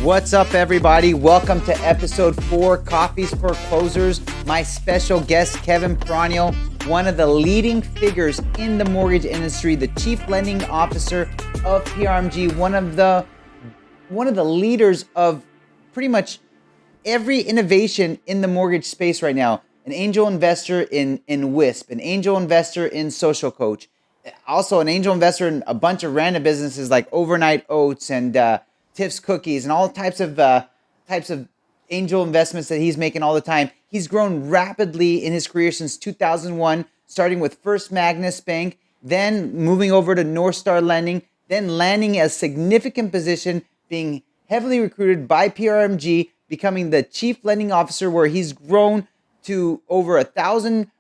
What's up, everybody? Welcome to episode 4, Coffeez for Closers. My special guest, Kevin Peranio, one of the leading figures in the mortgage industry, the chief lending officer of PRMG, one of the leaders of pretty much every innovation in the mortgage space right now. An angel investor in Wisp, an angel investor in Social Coach, also an angel investor in a bunch of random businesses like Overnight Oats and Tiff's Cookies and all types of angel investments that he's making all the time. He's grown rapidly in his career since 2001, starting with First Magnus Bank, then moving over to North Star Lending, then landing a significant position, being heavily recruited by PRMG, becoming the chief lending officer, where he's grown to over 1,000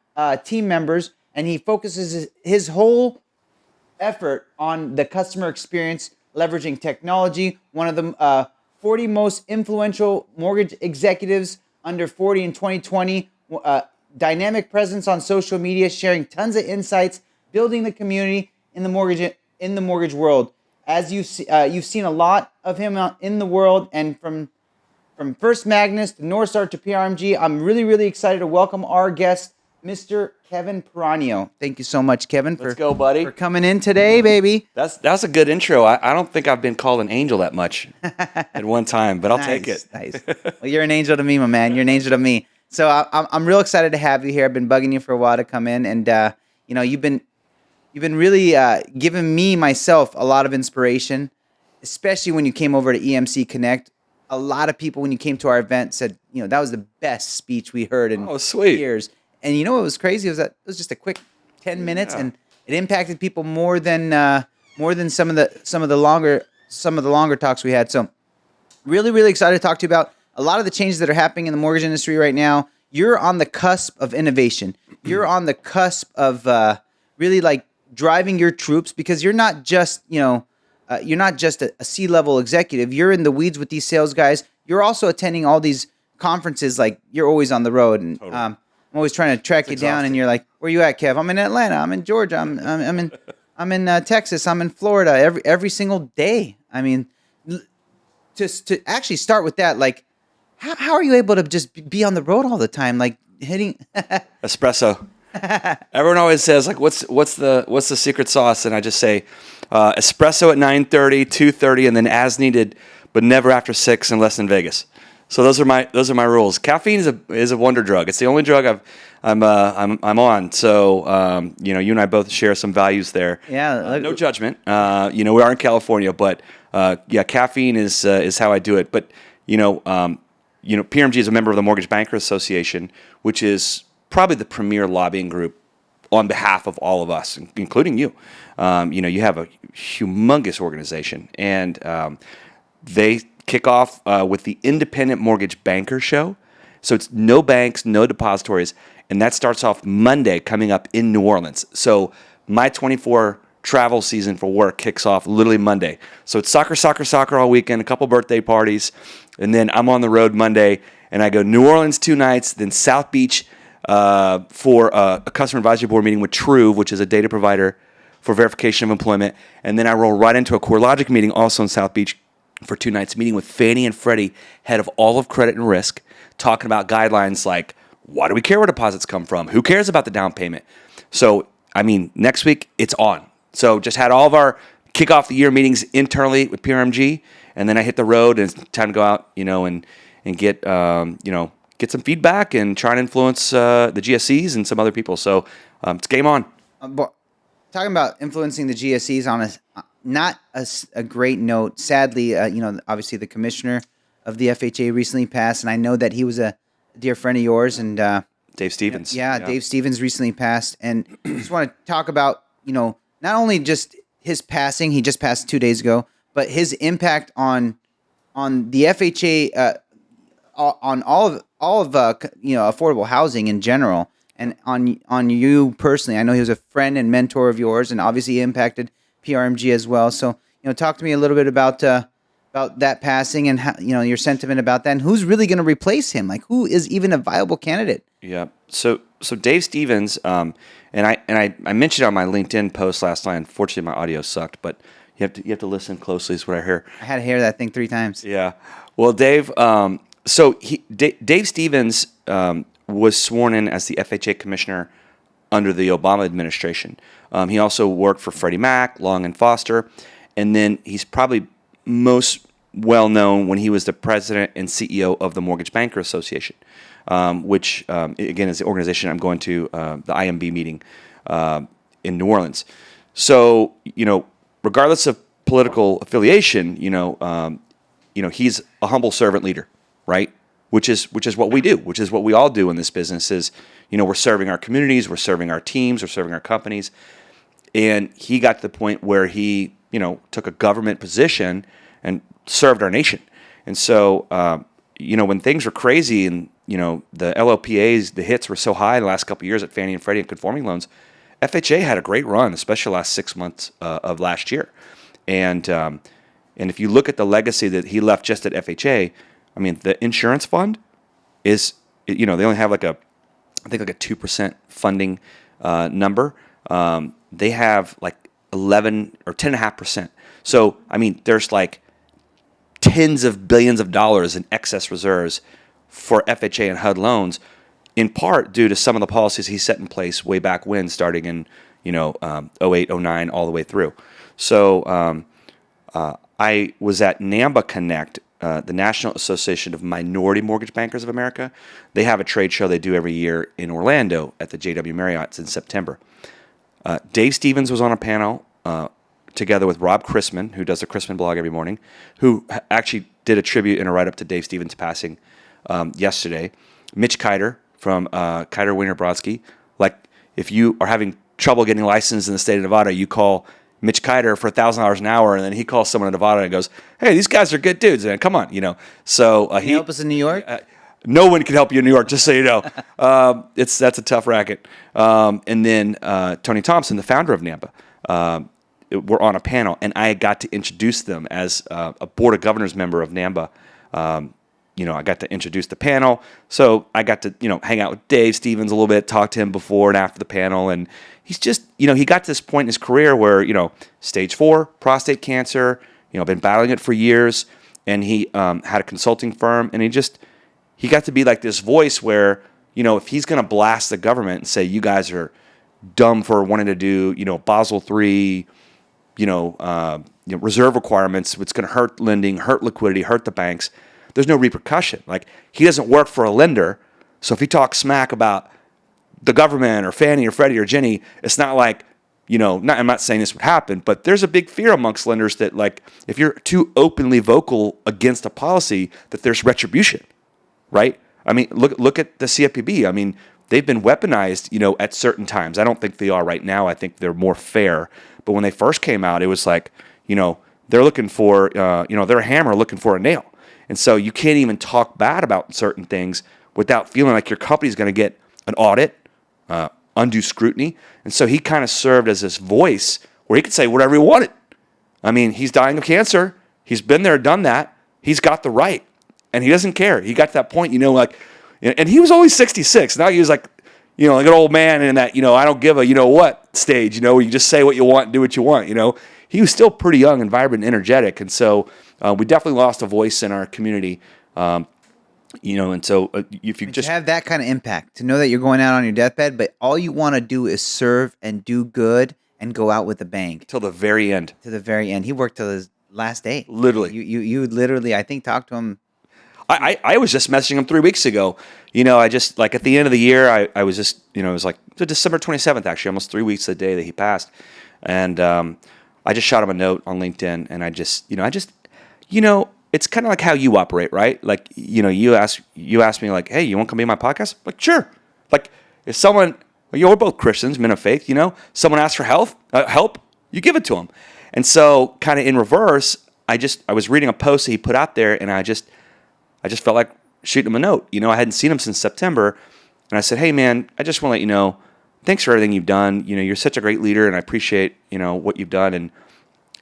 team members, and he focuses his whole effort on the customer experience, leveraging technology. One of the 40 most influential mortgage executives under 40 in 2020. Dynamic presence on social media, sharing tons of insights, building the community in the mortgage world. As you've seen a lot of him in the world, and from First Magnus to North Star to PRMG. I'm really excited to welcome our guest, Mr. Kevin Peranio. Thank you so much, Kevin, Let's go, buddy. for coming in today, baby. That's a good intro. I don't think I've been called an angel that much at one time, but I'll take it. Nice. Well, you're an angel to me, my man. You're an angel to me. So I'm real excited to have you here. I've been bugging you for a while to come in, and you've been really giving me myself a lot of inspiration, especially when you came over to EMC Connect. A lot of people, when you came to our event, said, that was the best speech we heard in years. And you know what was crazy was that it was just a quick 10 minutes, and it impacted people more than some of the longer talks we had. So, really excited to talk to you about a lot of the changes that are happening in the mortgage industry right now. You're on the cusp of innovation. You're on the cusp of really like driving your troops, because you're not just a C-level executive. You're in the weeds with these sales guys. You're also attending all these conferences. Like, you're always on the road, and totally. I'm always trying to track you down. And you're like, "Where you at, Kev?" I'm in Atlanta. I'm in Georgia. I'm in Texas. I'm in Florida. Every single day. I mean, to actually start with that, like, how are you able to just be on the road all the time, like hitting espresso? Everyone always says, like, what's the secret sauce? And I just say espresso at 9:30, 2:30, and then as needed, but never after 6 unless in Vegas. So those are my rules. Caffeine is a wonder drug. It's the only drug I'm on. So you and I both share some values there. Yeah. No judgment. We are in California, but caffeine is how I do it. But PRMG is a member of the Mortgage Bankers Association, which is probably the premier lobbying group on behalf of all of us, including you. You have a humongous organization, and they kick off with the Independent Mortgage Banker Show. So it's no banks, no depositories, and that starts off Monday coming up in New Orleans. So my 24 travel season for work kicks off literally Monday. So it's soccer all weekend, a couple birthday parties, and then I'm on the road Monday, and I go New Orleans 2 nights, then South Beach for a customer advisory board meeting with Truve, which is a data provider for verification of employment. And then I roll right into a CoreLogic meeting also in South Beach for 2 nights, meeting with Fannie and Freddie, head of all of credit and risk, talking about guidelines like, why do we care where deposits come from? Who cares about the down payment? So, next week it's on. So just had all of our kick off the year meetings internally with PRMG, and then I hit the road, and it's time to go out, and get get some feedback and try and influence the GSEs and some other people. So it's game on. Talking about influencing the GSEs on not a great note. Sadly, obviously the commissioner of the FHA recently passed, and I know that he was a dear friend of yours. And Dave Stevens. Yeah, Dave Stevens recently passed. And I just want to talk about, not only just his passing, he just passed 2 days ago, but his impact on the FHA, on all of affordable housing in general, and on you personally. I know he was a friend and mentor of yours, and obviously impacted PRMG as well. So, talk to me a little bit about that passing, and how, your sentiment about that, and who's really going to replace him. Like, who is even a viable candidate? Yeah. So Dave Stevens, and I mentioned on my LinkedIn post last night. Unfortunately, my audio sucked, but You have to listen closely. Is what I hear. I had to hear that thing 3 times. Yeah. Well, Dave. So Dave Stevens was sworn in as the FHA commissioner under the Obama administration. He also worked for Freddie Mac, Long and Foster, and then he's probably most well known when he was the president and CEO of the Mortgage Banker Association, which again is the organization I'm going to the IMB meeting in New Orleans. So regardless of political affiliation, he's a humble servant leader, right? Which is what we do, which is what we all do in this business. Is we're serving our communities, we're serving our teams, we're serving our companies, and he got to the point where he took a government position and served our nation. And so when things were crazy and the LLPAs, the hits were so high in the last couple of years at Fannie and Freddie and conforming loans, FHA had a great run, especially the last 6 months of last year. And if you look at the legacy that he left just at FHA, I mean, the insurance fund is, they only have I think a 2% funding number. They have 11 or 10.5%. So, I mean, there's tens of billions of dollars in excess reserves for FHA and HUD loans, in part due to some of the policies he set in place way back when, starting in 08, 09, all the way through. So I was at Namba Connect, the National Association of Minority Mortgage Bankers of America. They have a trade show they do every year in Orlando at the JW Marriott's in September. Dave Stevens was on a panel together with Rob Chrisman, who does the Chrisman blog every morning, who actually did a tribute and a write-up to Dave Stevens' passing yesterday. Mitch Kiter from Kiter Wiener Brodsky. If you are having trouble getting licensed in the state of Nevada, you call Mitch Kiter for $1,000 an hour, and then he calls someone in Nevada and goes, "Hey, these guys are good dudes, man. Come on, So Can you help us in New York? No one can help you in New York, just so you know. That's a tough racket. And then Tony Thompson, the founder of Namba, were on a panel, and I got to introduce them as a board of governors member of Namba. I got to introduce the panel, so I got to hang out with Dave Stevens a little bit, talk to him before and after the panel, and he's just he got to this point in his career where stage 4 prostate cancer, been battling it for years, and he had a consulting firm, and he got to be this voice where if he's going to blast the government and say you guys are dumb for wanting to do Basel III, reserve requirements, it's going to hurt lending, hurt liquidity, hurt the banks. There's no repercussion. He doesn't work for a lender, so if he talks smack about the government or Fannie or Freddie or Ginnie, it's not I'm not saying this would happen, but there's a big fear amongst lenders that if you're too openly vocal against a policy, that there's retribution, right? I mean, look at the CFPB. I mean, they've been weaponized, at certain times. I don't think they are right now. I think they're more fair. But when they first came out, it was they're looking for, they're a hammer looking for a nail. And so you can't even talk bad about certain things without feeling like your company's going to get an audit, undue scrutiny. And so he kind of served as this voice where he could say whatever he wanted. I mean, he's dying of cancer. He's been there, done that. He's got the right. And he doesn't care. He got to that point, and he was only 66. Now he was like an old man in that, I don't give a what stage, where you just say what you want and do what you want, He was still pretty young and vibrant and energetic. And so we definitely lost a voice in our community. And so if you just have that kind of impact, to know that you're going out on your deathbed, but all you want to do is serve and do good and go out with a bang. Till the very end. To the very end. He worked till his last day. Literally. You literally, I think, talked to him. I was just messaging him 3 weeks ago. I just, at the end of the year, I was just, it was December 27th, actually, almost 3 weeks the day that he passed. And I just shot him a note on LinkedIn, and I just, it's kind of like how you operate, right? You ask me hey, you want to come be on my podcast? Sure. If someone, we're both Christians, men of faith, someone asks for help, you give it to them. And so kind of in reverse, I was reading a post that he put out there, and I just felt like shooting him a note. I hadn't seen him since September, and I said, "Hey, man, I just want to let you know, thanks for everything you've done. You're such a great leader, and I appreciate what you've done." And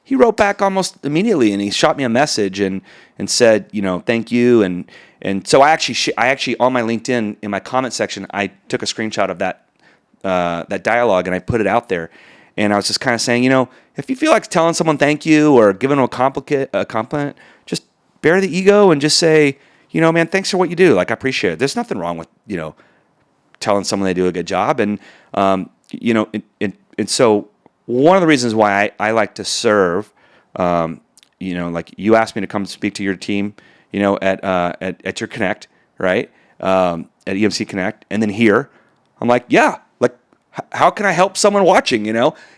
he wrote back almost immediately, and he shot me a message and said, thank you. And so I actually on my LinkedIn in my comment section, I took a screenshot of that dialogue and I put it out there. And I was just kind of saying, if you feel like telling someone thank you or giving them a compliment, just bear the ego and just say, man, thanks for what you do. Like, I appreciate it. There's nothing wrong with, telling someone they do a good job. And, and so one of the reasons why I like to serve, like you asked me to come speak to your team, at your Connect, right? At EMC Connect. And then here, I'm like, yeah, like, how can I help someone watching?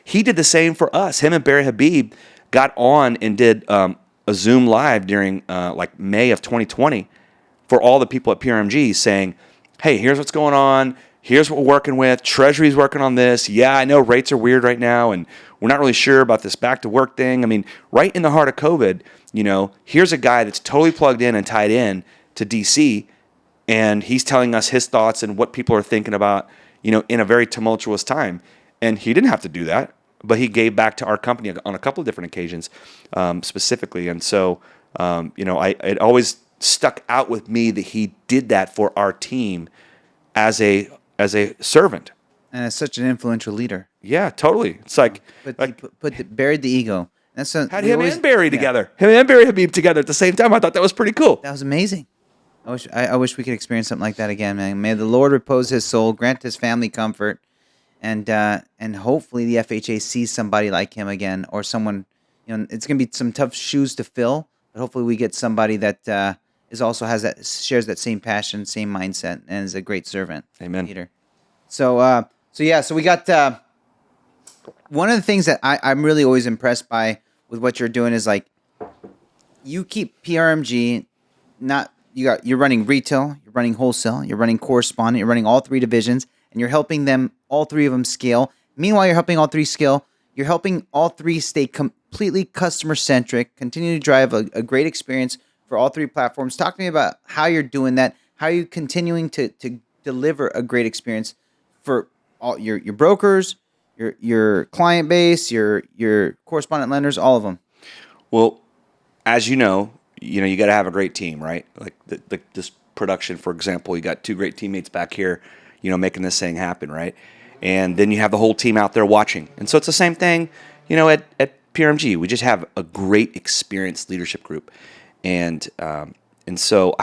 He did the same for us. Him and Barry Habib got on and did a Zoom live during like May of 2020 for all the people at PRMG saying, hey, here's what's going on. Here's what we're working with. Treasury's working on this. Yeah, I know rates are weird right now, and we're not really sure about this back to work thing. I mean, right in the heart of COVID, here's a guy that's totally plugged in and tied in to DC, and he's telling us his thoughts and what people are thinking about, in a very tumultuous time. And he didn't have to do that, but he gave back to our company on a couple of different occasions, specifically. And so, it always stuck out with me that he did that for our team as a servant. And as such an influential leader. Yeah, totally. It's like, buried the ego. Had him and Barry together. Him and Barry Habib together at the same time. I thought that was pretty cool. That was amazing. I wish we could experience something like that again, man. May the Lord repose his soul, grant his family comfort, and hopefully the FHA sees somebody like him again, or someone. It's gonna be some tough shoes to fill, but hopefully we get somebody that shares that same passion, same mindset, and is a great servant. Amen. Leader. So we got one of the things that I'm really always impressed by with what you're doing is like you keep PRMG you're running retail, you're running wholesale, you're running correspondent, you're running all three divisions, and you're helping all three of them scale. Meanwhile, you're helping all three scale. You're helping all three stay completely customer centric, continue to drive a great experience for all three platforms. Talk to me about how you're doing that. How are you continuing to deliver a great experience for all your brokers, your client base, your correspondent lenders, all of them? Well, as you know, you got to have a great team, right? Like this production, for example, you got two great teammates back here, making this thing happen, right? And then you have the whole team out there watching. And so it's the same thing, at PRMG. We just have a great experienced leadership group. And so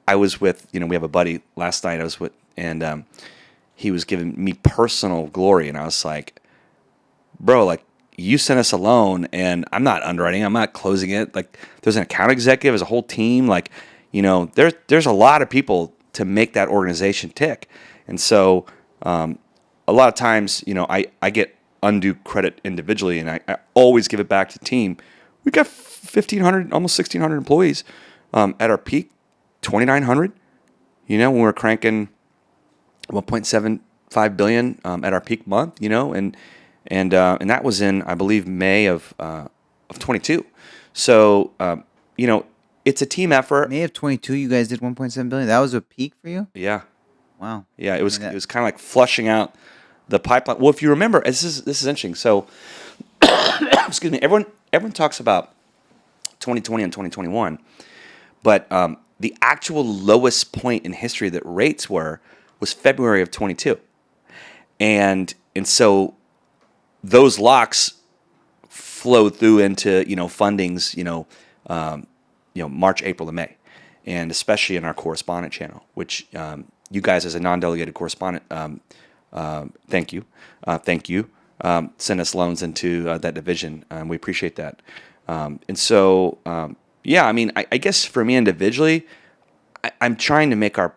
I was with, we have a buddy last night I was with, and he was giving me personal glory. And I was like, bro, like, you sent us a loan, and I'm not underwriting, I'm not closing it. Like, there's an account executive, there's a whole team. Like, there's a lot of people to make that organization tick. And so a lot of times, I get undue credit individually, and I always give it back to the team. We got 1,500, almost 1,600 employees. At our peak, 2,900. When we were cranking 1.75 billion at our peak month, and that was in, I believe, May of 22. So it's a team effort. May of 22, you guys did 1.7 billion. That was a peak for you? Yeah. Wow. Yeah, it was kind of like flushing out the pipeline. Well, if you remember, this is interesting. So, excuse me. Everyone talks about 2020 and 2021, but the actual lowest point in history that rates was February of 22, and so those locks flow through into fundings March, April, and May, and especially in our correspondent channel, which you guys as a non-delegated correspondent, thank you, send us loans into that division, and we appreciate that. And so, I mean, I guess for me individually, I'm trying to make our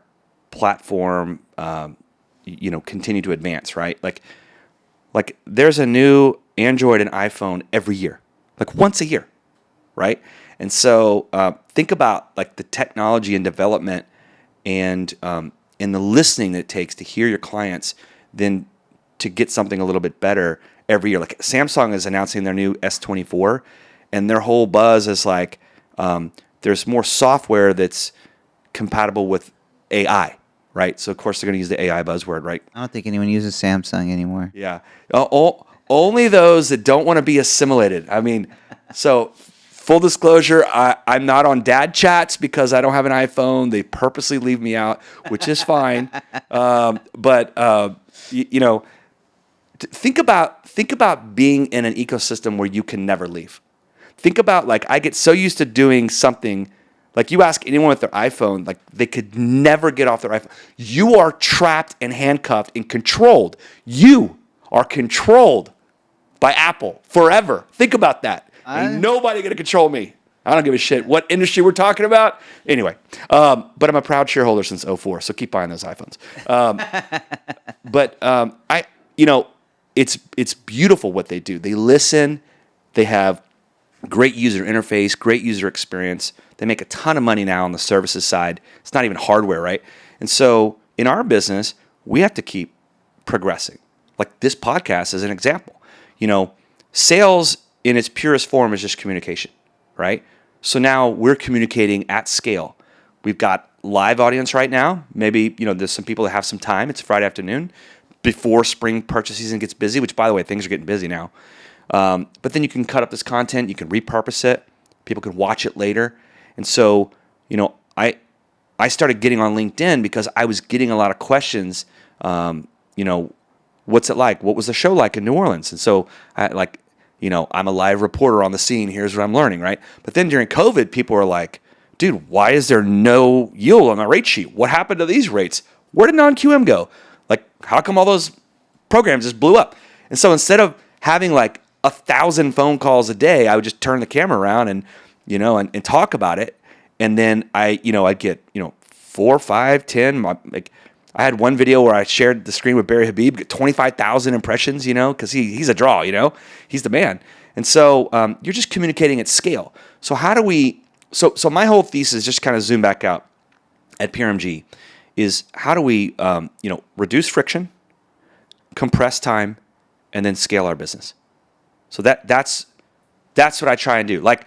platform, continue to advance, right? Like there's a new Android and iPhone every year, like once a year, right? And so think about like the technology and development and the listening that it takes to hear your clients, then to get something a little bit better every year. Like Samsung is announcing their new S24, and their whole buzz is like there's more software that's compatible with AI, right? So of course they're going to use the AI buzzword, right? I don't think anyone uses Samsung anymore. Yeah, only those that don't want to be assimilated. I mean, so full disclosure, I'm not on dad chats because I don't have an iPhone. They purposely leave me out, which is fine. But think about being in an ecosystem where you can never leave. Think about, like, I get so used to doing something, like you ask anyone with their iPhone, like they could never get off their iPhone. You are trapped and handcuffed and controlled. You are controlled by Apple forever. Think about that. Ain't nobody gonna control me. I don't give a shit what industry we're talking about. Anyway, but I'm a proud shareholder since '04, so keep buying those iPhones. It's beautiful what they do. They listen. They have great user interface, great user experience. They make a ton of money now on the services side. It's not even hardware, right? And so in our business, we have to keep progressing. Like this podcast is an example. Sales in its purest form is just communication, right? So now we're communicating at scale. We've got live audience right now. Maybe, there's some people that have some time. It's Friday afternoon before spring purchase season gets busy, which, by the way, things are getting busy now. But then you can cut up this content. You can repurpose it. People can watch it later. And so, I started getting on LinkedIn because I was getting a lot of questions. What's it like? What was the show like in New Orleans? And so I'm a live reporter on the scene. Here's what I'm learning, right? But then during COVID, people were like, dude, why is there no yield on my rate sheet? What happened to these rates? Where did non-QM go? Like, how come all those programs just blew up? And so instead of having like 1,000 phone calls a day, I would just turn the camera around and talk about it. And then I'd get, 4, 5, 10. I had one video where I shared the screen with Barry Habib, get 25,000 impressions, because he's a draw, he's the man. And so you're just communicating at scale. So how do we, so my whole thesis, just kind of zoom back out at PRMG, is how do we, reduce friction, compress time, and then scale our business. So that's what I try and do. Like,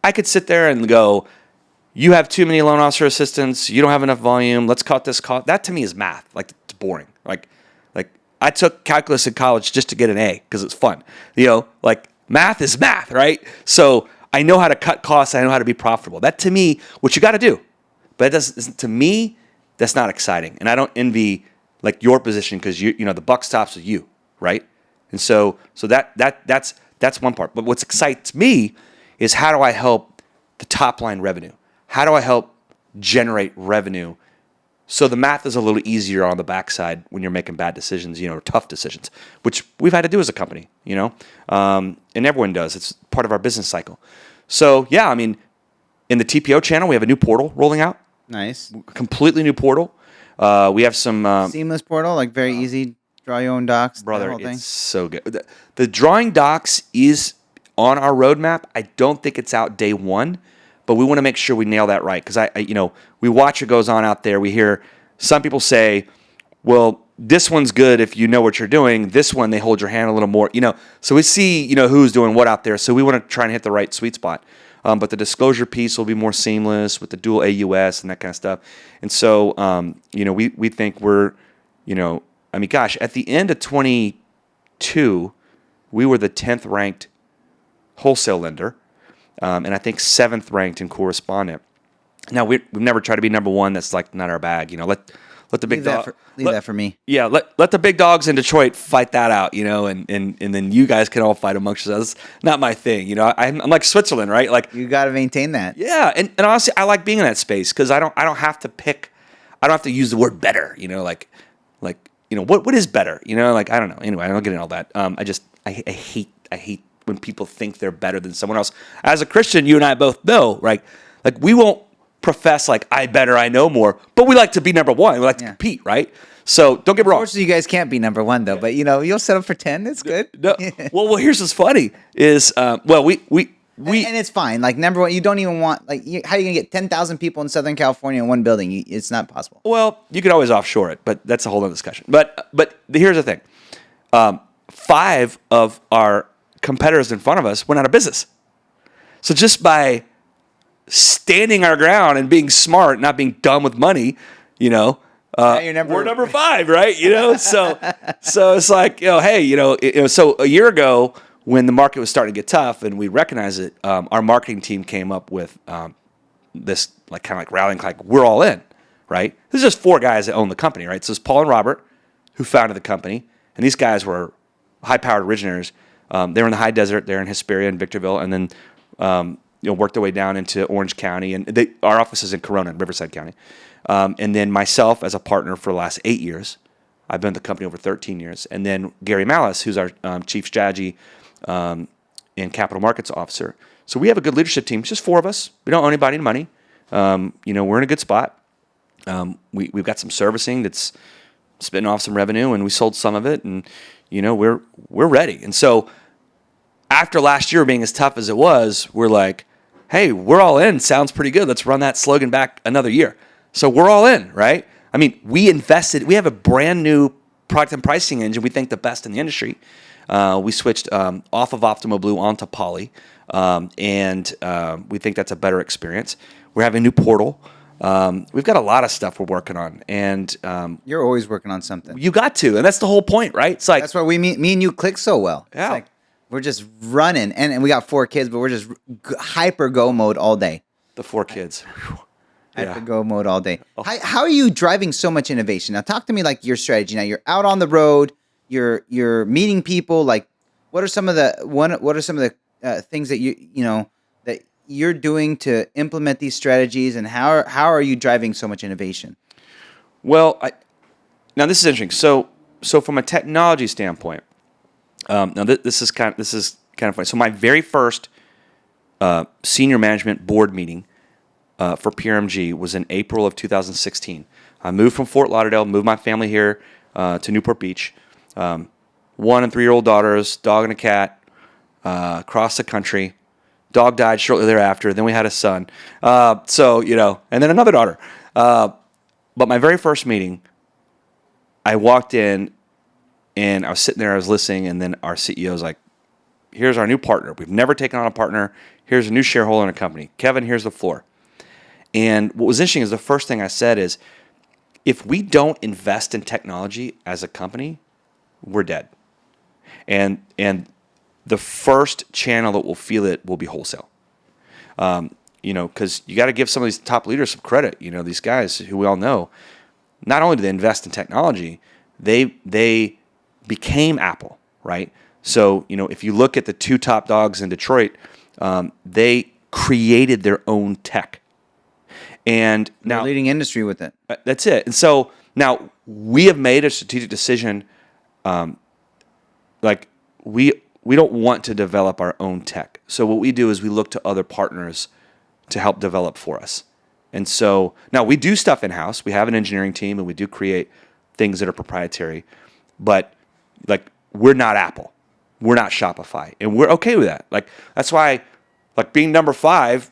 I could sit there and go, you have too many loan officer assistants, you don't have enough volume, let's cut this cost. That to me is math. Like, it's boring. Like I took calculus in college just to get an A because it's fun. Math is math, right? So I know how to cut costs, I know how to be profitable. That to me, what you got to do. But to me, that's not exciting. And I don't envy like your position because the buck stops with you, right? And so that's one part. But what excites me is how do I help the top line revenue? How do I help generate revenue so the math is a little easier on the backside when you're making bad decisions, tough decisions, which we've had to do as a company, and everyone does. It's part of our business cycle. So, yeah, in the TPO channel, we have a new portal rolling out. Nice. Completely new portal. We have some... seamless portal, like very easy, draw your own docs. Brother, it's so good. The drawing docs is on our roadmap. I don't think it's out day one, but we want to make sure we nail that right. Because we watch what goes on out there. We hear some people say, well, this one's good if you know what you're doing. This one, they hold your hand a little more, So we see, who's doing what out there. So we want to try and hit the right sweet spot. But the disclosure piece will be more seamless with the dual AUS and that kind of stuff. And so, we think we're, gosh, at the end of 22, we were the 10th ranked wholesale lender. And I think 7th ranked in correspondent. Now, we've never tried to be number one. That's like not our bag. Let the big dog leave that for me. Yeah, let the big dogs in Detroit fight that out, and then you guys can all fight amongst yourselves. That's not my thing, I'm like Switzerland, right? Like, you got to maintain that. Yeah, and honestly, I like being in that space because I don't have to pick. I don't have to use the word better, what is better, I don't know. Anyway, I don't get into all that. I hate when people think they're better than someone else. As a Christian, you and I both know, right? Like, we won't profess like I know more, but we like to be number one. We like to compete, right? So don't get me wrong. Unfortunately, you guys can't be number one though. But you'll set up for 10. It's good. No. Well, here's what's funny is we and it's fine. Like, number one, you don't even want how are you gonna get 10,000 people in Southern California in one building? It's not possible. Well, you could always offshore it, but that's a whole other discussion. But here's the thing: 5 of our competitors in front of us went out of business. So just by standing our ground and being smart, not being dumb with money, we're number 5, right? So it's like, hey, so a year ago when the market was starting to get tough and we recognized it, our marketing team came up with this kind of rallying cry, like, we're all in, right? This is just 4 guys that own the company, right? So it's Paul and Robert who founded the company, and these guys were high-powered originators. They're in the high desert. They're in Hesperia and Victorville, and then worked their way down into Orange County. And our office is in Corona, in Riverside County. And then myself as a partner for the last 8 years. I've been at the company over 13 years. And then Gary Malice, who's our chief strategy and capital markets officer. So we have a good leadership team. It's just 4 of us. We don't owe anybody any money. We're in a good spot. We've got some servicing that's spitting off some revenue, and we sold some of it, and we're ready. And so after last year being as tough as it was, we're like, hey, we're all in. Sounds pretty good. Let's run that slogan back another year. So we're all in, right? I mean, we invested. We have a brand new product and pricing engine. We think the best in the industry. We switched off of Optimo Blue onto Poly, and we think that's a better experience. We're having a new portal. We've got a lot of stuff we're working on, and you're always working on something. You got to, and that's the whole point, right? It's like that's why me and you click so well. Yeah, it's like we're just running, and we got 4 kids, but we're just hyper go mode all day. The 4 kids. Hyper go mode all day. How are you driving so much innovation? Now, talk to me like your strategy. Now, you're out on the road. You're meeting people. Like, what are some of the things that that you're doing to implement these strategies, and how are you driving so much innovation? Well, now this is interesting. So from a technology standpoint, now this is kind of funny. So my very first senior management board meeting for PRMG was in April of 2016. I moved from Fort Lauderdale, moved my family here to Newport Beach. 1 and 3-year-old daughters, dog and a cat, across the country. Dog died shortly thereafter. Then we had a son. And then another daughter. But my very first meeting, I walked in, and I was sitting there, I was listening, and then our CEO was like, here's our new partner. We've never taken on a partner. Here's a new shareholder in a company. Kevin, here's the floor. And what was interesting is the first thing I said is, if we don't invest in technology as a company, we're dead. And the first channel that will feel it will be wholesale. Because you got to give some of these top leaders some credit. These guys who we all know, not only do they invest in technology, they became Apple, right? So, if you look at the 2 top dogs in Detroit, they created their own tech. And now they're leading industry with it. That's it. And so now we have made a strategic decision. We don't want to develop our own tech. So what we do is we look to other partners to help develop for us. And so now we do stuff in-house. We have an engineering team, and we do create things that are proprietary. But we're not Apple. We're not Shopify. And we're okay with that. That's why being number 5,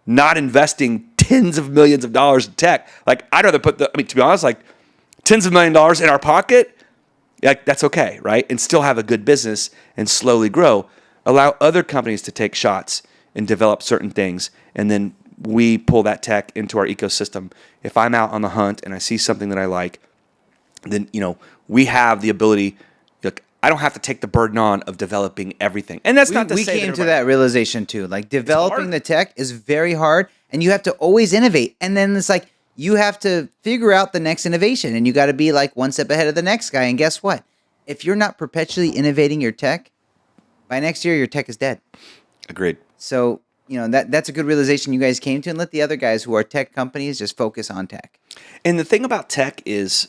not investing tens of millions of dollars in tech. I'd rather put to be honest, tens of million dollars in our pocket, that's okay, right? And still have a good business and slowly grow. Allow other companies to take shots and develop certain things, and then we pull that tech into our ecosystem. If I'm out on the hunt and I see something that I like, then we have the ability. I don't have to take the burden on of developing everything. And that's not to say we came to that realization too. Developing the tech is very hard, and you have to always innovate. And then it's you have to figure out the next innovation, and you got to be 1 step ahead of the next guy. And guess what? If you're not perpetually innovating your tech, by next year your tech is dead. Agreed. So that's a good realization you guys came to, and let the other guys who are tech companies just focus on tech. And the thing about tech is,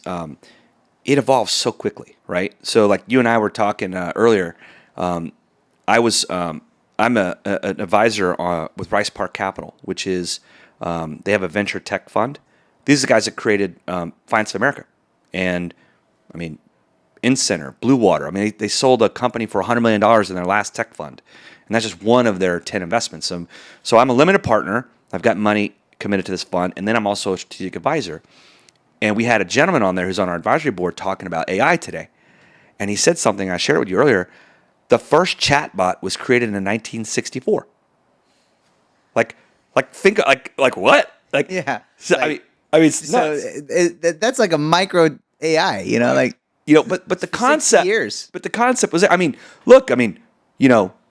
it evolves so quickly, right? So you and I were talking earlier. I'm an advisor with Rice Park Capital, which is they have a venture tech fund. These are the guys that created Finance of America, and InCenter, Blue Water. They sold a company for $100 million in their last tech fund, and that's just one of their 10 investments. So I'm a limited partner. I've got money committed to this fund, and then I'm also a strategic advisor. And we had a gentleman on there who's on our advisory board talking about AI today. And he said something, I shared it with you earlier. The first chatbot was created in 1964. Think what? Yeah. So, it's nuts. That's like a micro AI, but the concept, years. But the concept was,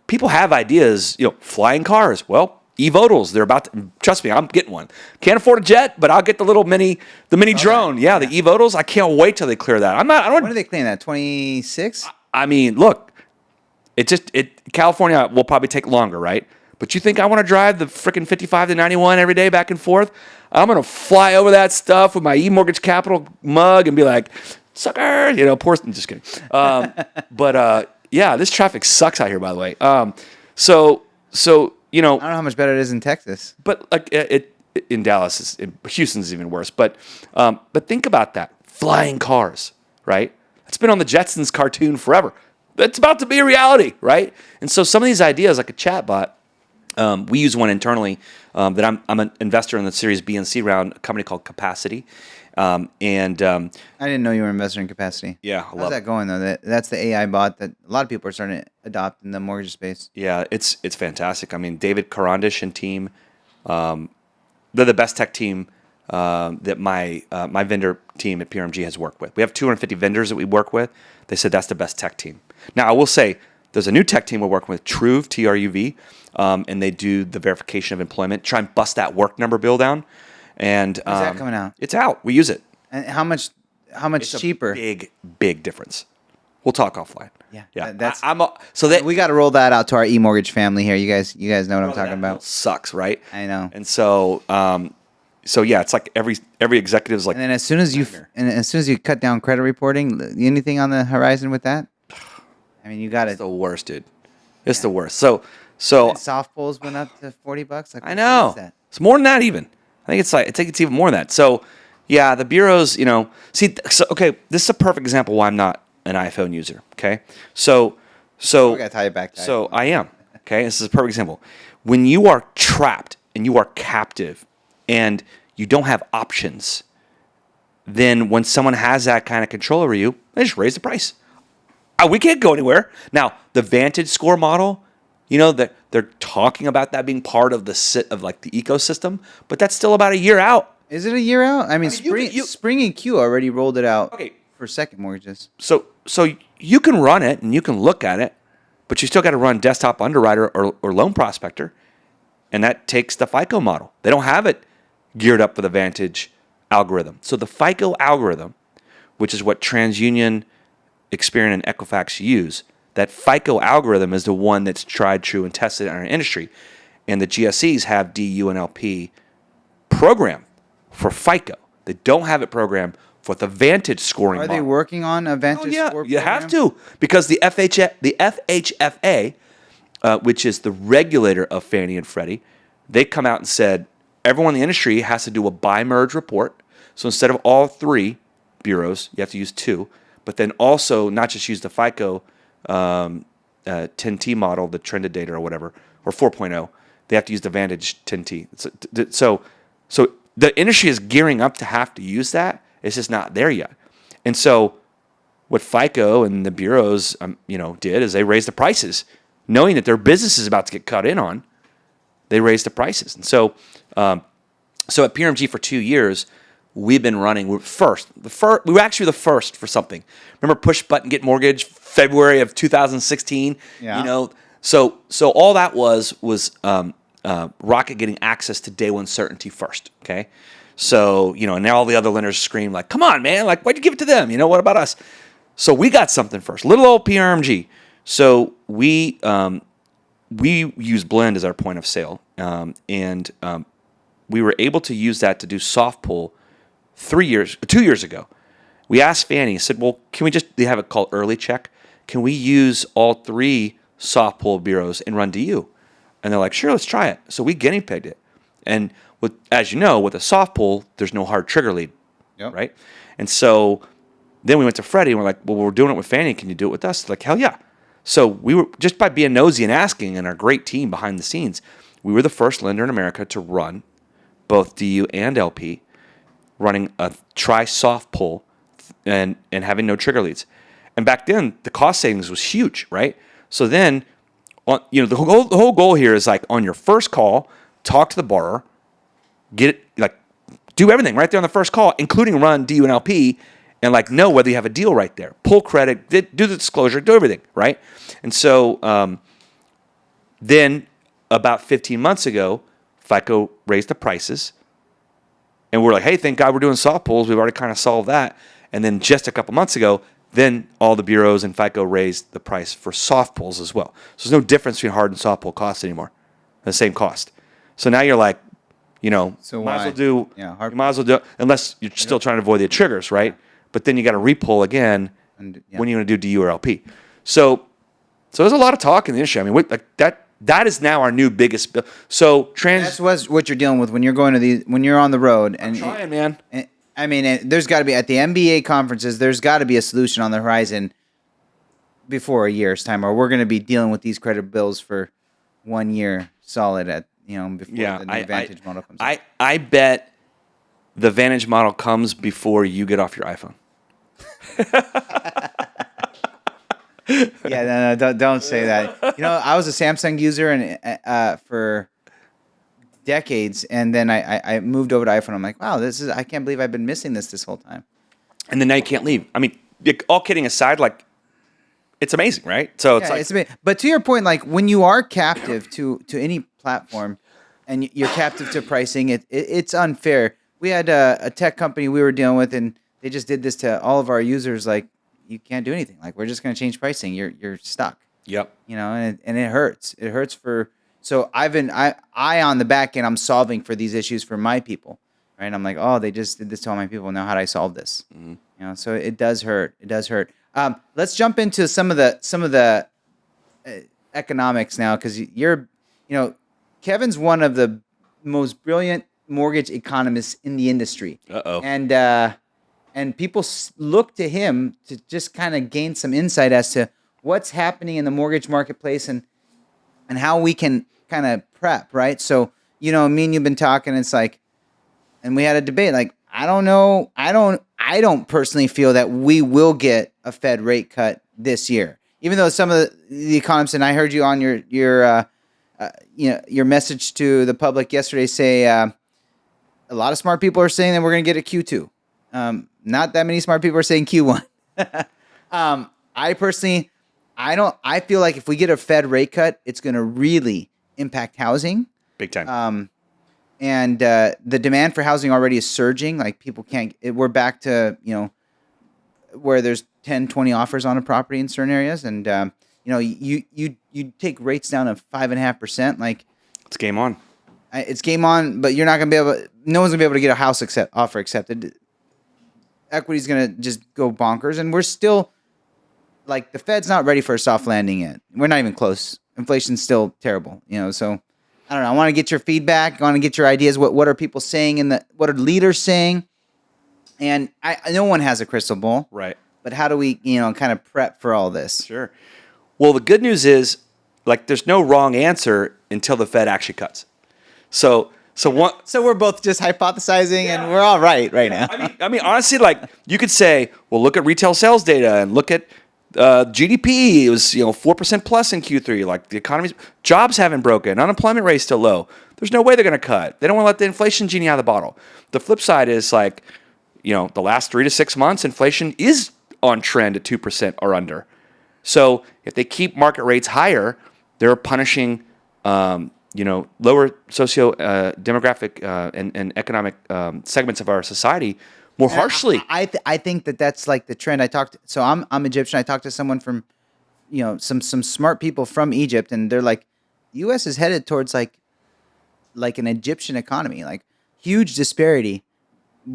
people have ideas, flying cars. Well, eVTOLs, they're about to, trust me, I'm getting one. Can't afford a jet, but I'll get the mini drone. Yeah, the eVTOLs, I can't wait till they clear that. When are they clearing that? 26? I mean, look, California will probably take longer, right? But you think I want to drive the freaking 55 to 91 every day back and forth? I'm going to fly over that stuff with my eMortgage Capital mug and be like, sucker, poor, just kidding. Yeah, this traffic sucks out here, by the way. So I don't know how much better it is in Texas. But like in Dallas, Houston's even worse. But think about that. Flying cars, right? It's been on the Jetsons cartoon forever. It's about to be a reality, right? And so some of these ideas, like a chatbot, we use one internally that I'm an investor in the Series B and C round, a company called Capacity. I didn't know you were an investor in Capacity. Yeah, how's that going though? That's the AI bot that a lot of people are starting to adopt in the mortgage space. Yeah, it's fantastic. I mean, David Karandish and team, they're the best tech team that my vendor team at PRMG has worked with. We have 250 vendors that we work with. They said that's the best tech team. Now, I will say there's a new tech team we're working with, Truv, Truv, and they do the verification of employment, try and bust that work number bill down. And is that coming out? It's out. We use it. And how much it's cheaper? Big difference. We'll talk offline. Yeah. So we got to roll that out to our eMortgage family here. You guys know what I'm talking about. Sucks, right? I know. And so yeah, it's like every executive's like. And then as soon as you cut down credit reporting, anything on the horizon with that? I mean, you got it. It's the worst, dude. It's the worst. So soft pulls went up to $40. Like, I know. What is that? It's more than that even. I think it's even more than that. So yeah, the bureaus, okay, this is a perfect example why I'm not an iPhone user. Okay, so we gotta tie it back to so iPhone. I am. Okay, this is a perfect example. When you are trapped and you are captive and you don't have options, then when someone has that kind of control over you, they just raise the price. We can't go anywhere. Now, the Vantage Score model, that they're talking about that being part of the ecosystem, but that's still about a year out. Is it a year out? I mean, Spring and Q already rolled it out for second mortgages. So you can run it and you can look at it, but you still got to run Desktop Underwriter or Loan Prospector, and that takes the FICO model. They don't have it geared up for the Vantage algorithm. So the FICO algorithm, which is what TransUnion, Experian, and Equifax use, that FICO algorithm is the one that's tried, true, and tested in our industry. And the GSEs have DUNLP program for FICO. They don't have it programmed for the Vantage scoring model. Are they working on a Vantage Score program? You have to, because the FHFA, which is the regulator of Fannie and Freddie, they come out and said everyone in the industry has to do a bi-merge report. So instead of all three bureaus, you have to use two, but then also not just use the FICO 10T model, the trended data or whatever, or 4.0. They have to use the Vantage 10T. So the industry is gearing up to have to use that. It's just not there yet. And so what FICO and the bureaus, did is they raised the prices, knowing that their business is about to get cut in on. They raised the prices, and so at PRMG for 2 years, we've been running. We were actually the first for something. Remember Push Button Get Mortgage, February of 2016. Yeah. So all that was Rocket getting access to day one certainty first. Okay. So and now all the other lenders scream like, "Come on, man! Like, why'd you give it to them? What about us?" So we got something first. Little old PRMG. So we use Blend as our point of sale, and we were able to use that to do soft pull 2 years ago. We asked Fannie, said, well, can we they have it called early check? Can we use all three soft pull bureaus and run DU? And they're like, sure, let's try it. So we guinea pigged it. And as you know, with a soft pull, there's no hard trigger lead, right? And so then we went to Freddie and we're like, well, we're doing it with Fannie. Can you do it with us? They're like, hell yeah. So we were, just by being nosy and asking, and our great team behind the scenes, we were the first lender in America to run both DU and LP, running a soft pull and having no trigger leads. And back then, the cost savings was huge, right? So then, the whole goal here is like on your first call, talk to the borrower, get it, do everything right there on the first call, including run DU and LP, and know whether you have a deal right there. Pull credit, do the disclosure, do everything, right? And so then about 15 months ago, FICO raised the prices. And we're like, hey, thank God we're doing soft pulls. We've already kind of solved that. And then just a couple months ago, Then all the bureaus and FICO raised the price for soft pulls as well. So there's no difference between hard and soft pull costs anymore. The same cost. So now you're like, So might as why? well do, Yeah, you might as well do, unless you're still trying to avoid the triggers, right? But then you got to repull again when you're going to do DU or LP. So there's a lot of talk in the industry. I mean, that is now our new biggest bill. So That's what you're dealing with when you're going to when you're on the road. And I'm trying, man. And, I mean, there's got to be at the MBA conferences. There's got to be a solution on the horizon before a year's time, or we're going to be dealing with these credit bills for 1 year solid before the new Vantage model comes out. I bet the Vantage model comes before you get off your iPhone. Yeah, no, don't say that. I was a Samsung user and for decades, and then I moved over to iPhone. I'm like, wow, I can't believe I've been missing this whole time. And then now you can't leave. I mean, all kidding aside, like, it's amazing, right? So it's it's amazing. But to your point, like when you are captive to any platform, and you're captive to pricing, it's unfair. We had a tech company we were dealing with, and they just did this to all of our users. Like, you can't do anything. Like, we're just going to change pricing. You're stuck. Yep. And it hurts. It hurts so I on the back end, I'm solving for these issues for my people, right? I'm like, oh, they just did this to all my people. Now how do I solve this? Mm-hmm. So it does hurt. It does hurt. Let's jump into some of the economics now, because Kevin's one of the most brilliant mortgage economists in the industry. Uh-oh. And people look to him to just kind of gain some insight as to what's happening in the mortgage marketplace and how we can kind of prep, right? So, me and you've been talking, it's like, and we had a debate, like, I don't know. I don't personally feel that we will get a Fed rate cut this year, even though some of the economists, and I heard you on your message to the public yesterday say a lot of smart people are saying that we're going to get a Q2. Not that many smart people are saying Q1. I personally, I feel like if we get a Fed rate cut, it's going to really impact housing. Big time. And the demand for housing already is surging. Like, people we're back to, where there's 10, 20 offers on a property in certain areas. And, you take rates down to 5.5%. Like, it's game on. It's game on, but you're not going to be able, no one's going to be able to get a house offer accepted. Equity's going to just go bonkers. And we're still, like, the Fed's not ready for a soft landing yet. We're not even close. Inflation's still terrible, so I don't know. I want to get your feedback. I want to get your ideas. What are people saying what are leaders saying? And no one has a crystal ball. Right. But how do we, kind of prep for all this? Sure. Well, the good news is, like, there's no wrong answer until the Fed actually cuts. So we're both just hypothesizing, and we're all right now. I mean, honestly, like, you could say, well, look at retail sales data and look at GDP. It was 4% plus in Q3. Like, the economy's jobs haven't broken, unemployment rate's still low. There's no way they're going to cut. They don't want to let the inflation genie out of the bottle. The flip side is, like, the last 3 to 6 months, inflation is on trend at 2% or under. So if they keep market rates higher, they're punishing lower socio demographic and economic segments of our society more harshly. I think that's like the trend. So I'm Egyptian. I talked to someone from, some smart people from Egypt, and they're like, the U.S. is headed towards like an Egyptian economy, like huge disparity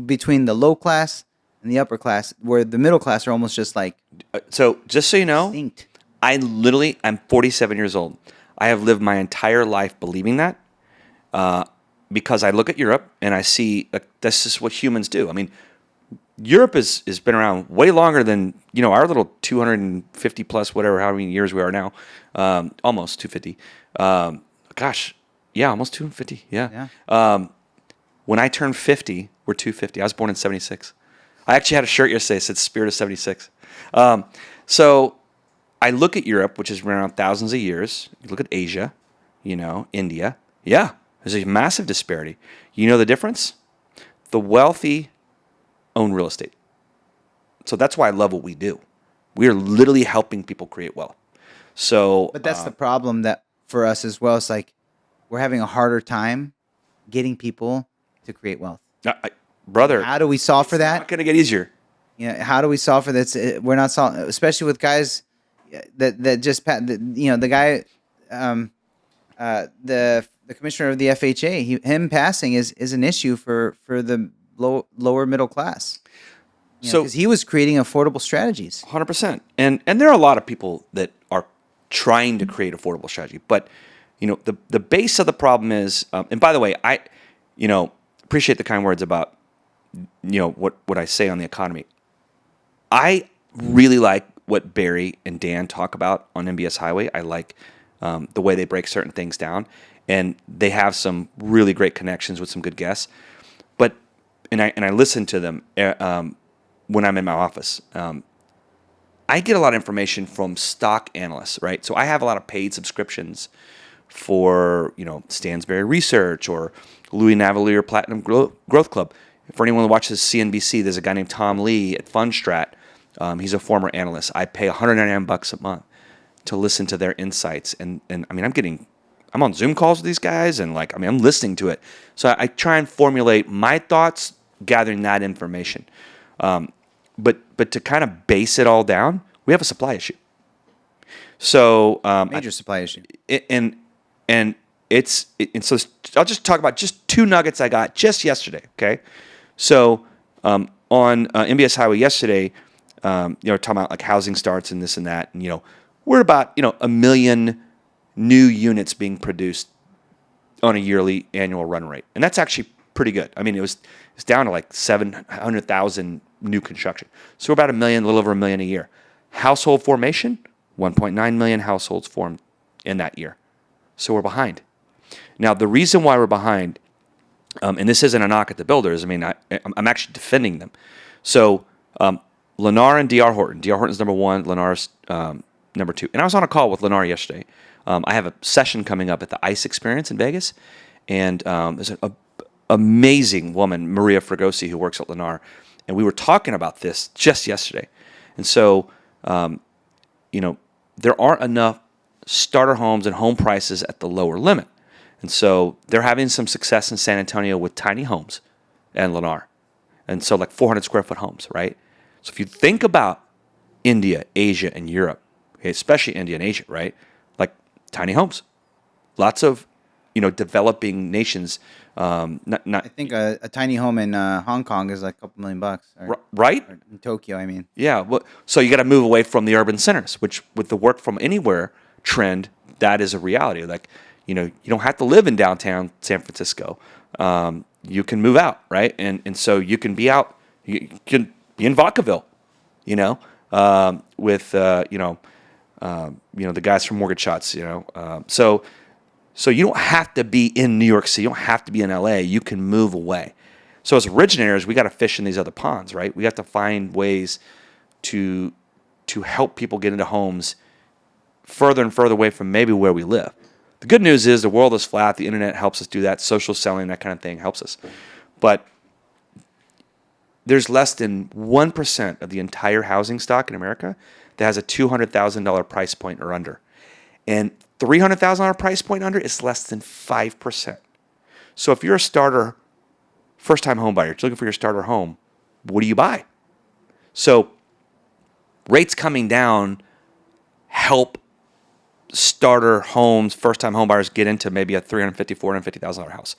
between the low class and the upper class, where the middle class are almost just like. So just so you know, extinct. I'm 47 years old. I have lived my entire life believing that, because I look at Europe and I see this is what humans do. I mean, Europe has been around way longer than our little 250 plus whatever how many years we are now, almost 250. Almost 250. Yeah. When I turned 50, we're 250. I was born in 76. I actually had a shirt yesterday that said "Spirit of 76." So I look at Europe, which has been around thousands of years. You look at Asia, India. Yeah, there's a massive disparity. You know the difference? The wealthy own real estate. So that's why I love what we do. We are literally helping people create wealth. So, but that's the problem that for us as well. It's like we're having a harder time getting people to create wealth. Brother, how do we solve for that? It's not going to get easier. How do we solve for this? We're not solving, especially with guys that just the guy, the commissioner of the FHA, him passing is an issue for the lower middle class. So because he was creating affordable strategies. 100%. And there are a lot of people that are trying to create affordable strategy, but the base of the problem is, and by the way, I appreciate the kind words about what I say on the economy. I really like what Barry and Dan talk about on MBS Highway. I like the way they break certain things down, and they have some really great connections with some good guests. But and I listen to them when I'm in my office. I get a lot of information from stock analysts, right? So I have a lot of paid subscriptions for Stansberry Research or Louis Navigliere Platinum Growth Club. For anyone who watches CNBC, there's a guy named Tom Lee at Fundstrat. He's a former analyst. I pay $199 a month to listen to their insights, and I mean I'm on Zoom calls with these guys, and I'm listening to it. So I try and formulate my thoughts, gathering that information. But to kind of base it all down, we have a supply issue. So Major supply issue. So I'll just talk about just two nuggets I got just yesterday. Okay, so on MBS Highway yesterday, talking about housing starts and this and that, and we're about 1 million new units being produced on a yearly annual run rate, and that's actually pretty good. I mean, it's down to 700,000 new construction. So we're about 1 million, a little over 1 million a year. Household formation, 1.9 million households formed in that year. So we're behind. Now, the reason why we're behind, and this isn't a knock at the builders. I mean, I'm actually defending them. So Lennar and D.R. Horton. D.R. Horton's number one, Lennar's number two. And I was on a call with Lennar yesterday. I have a session coming up at the ICE Experience in Vegas. And there's an amazing woman, Maria Fregosi, who works at Lennar. And we were talking about this just yesterday. And so, there aren't enough starter homes and home prices at the lower limit. And so they're having some success in San Antonio with tiny homes and Lennar. And so 400 square foot homes, right? So if you think about India, Asia, and Europe, okay, especially India and Asia, right? Tiny homes. Lots of, developing nations. I think a tiny home in Hong Kong is a couple $1 million. Right? Or in Tokyo, I mean. Yeah. Well, so you got to move away from the urban centers, which with the work from anywhere trend, that is a reality. You don't have to live in downtown San Francisco. You can move out, right? And so you can be out. You can be in Vacaville, with the guys from Mortgage Shots, So you don't have to be in New York City. You don't have to be in LA. You can move away. So as originators, we got to fish in these other ponds, right? We have to find ways to help people get into homes further and further away from maybe where we live. The good news is the world is flat. The internet helps us do that. Social selling, that kind of thing helps us. But there's less than 1% of the entire housing stock in America that has a $200,000 price point or under. And $300,000 price point under is less than 5%. So if you're a starter, first-time home buyer, you're looking for your starter home, what do you buy? So rates coming down help starter homes, first-time home buyers get into maybe a $350,000, $450,000 house.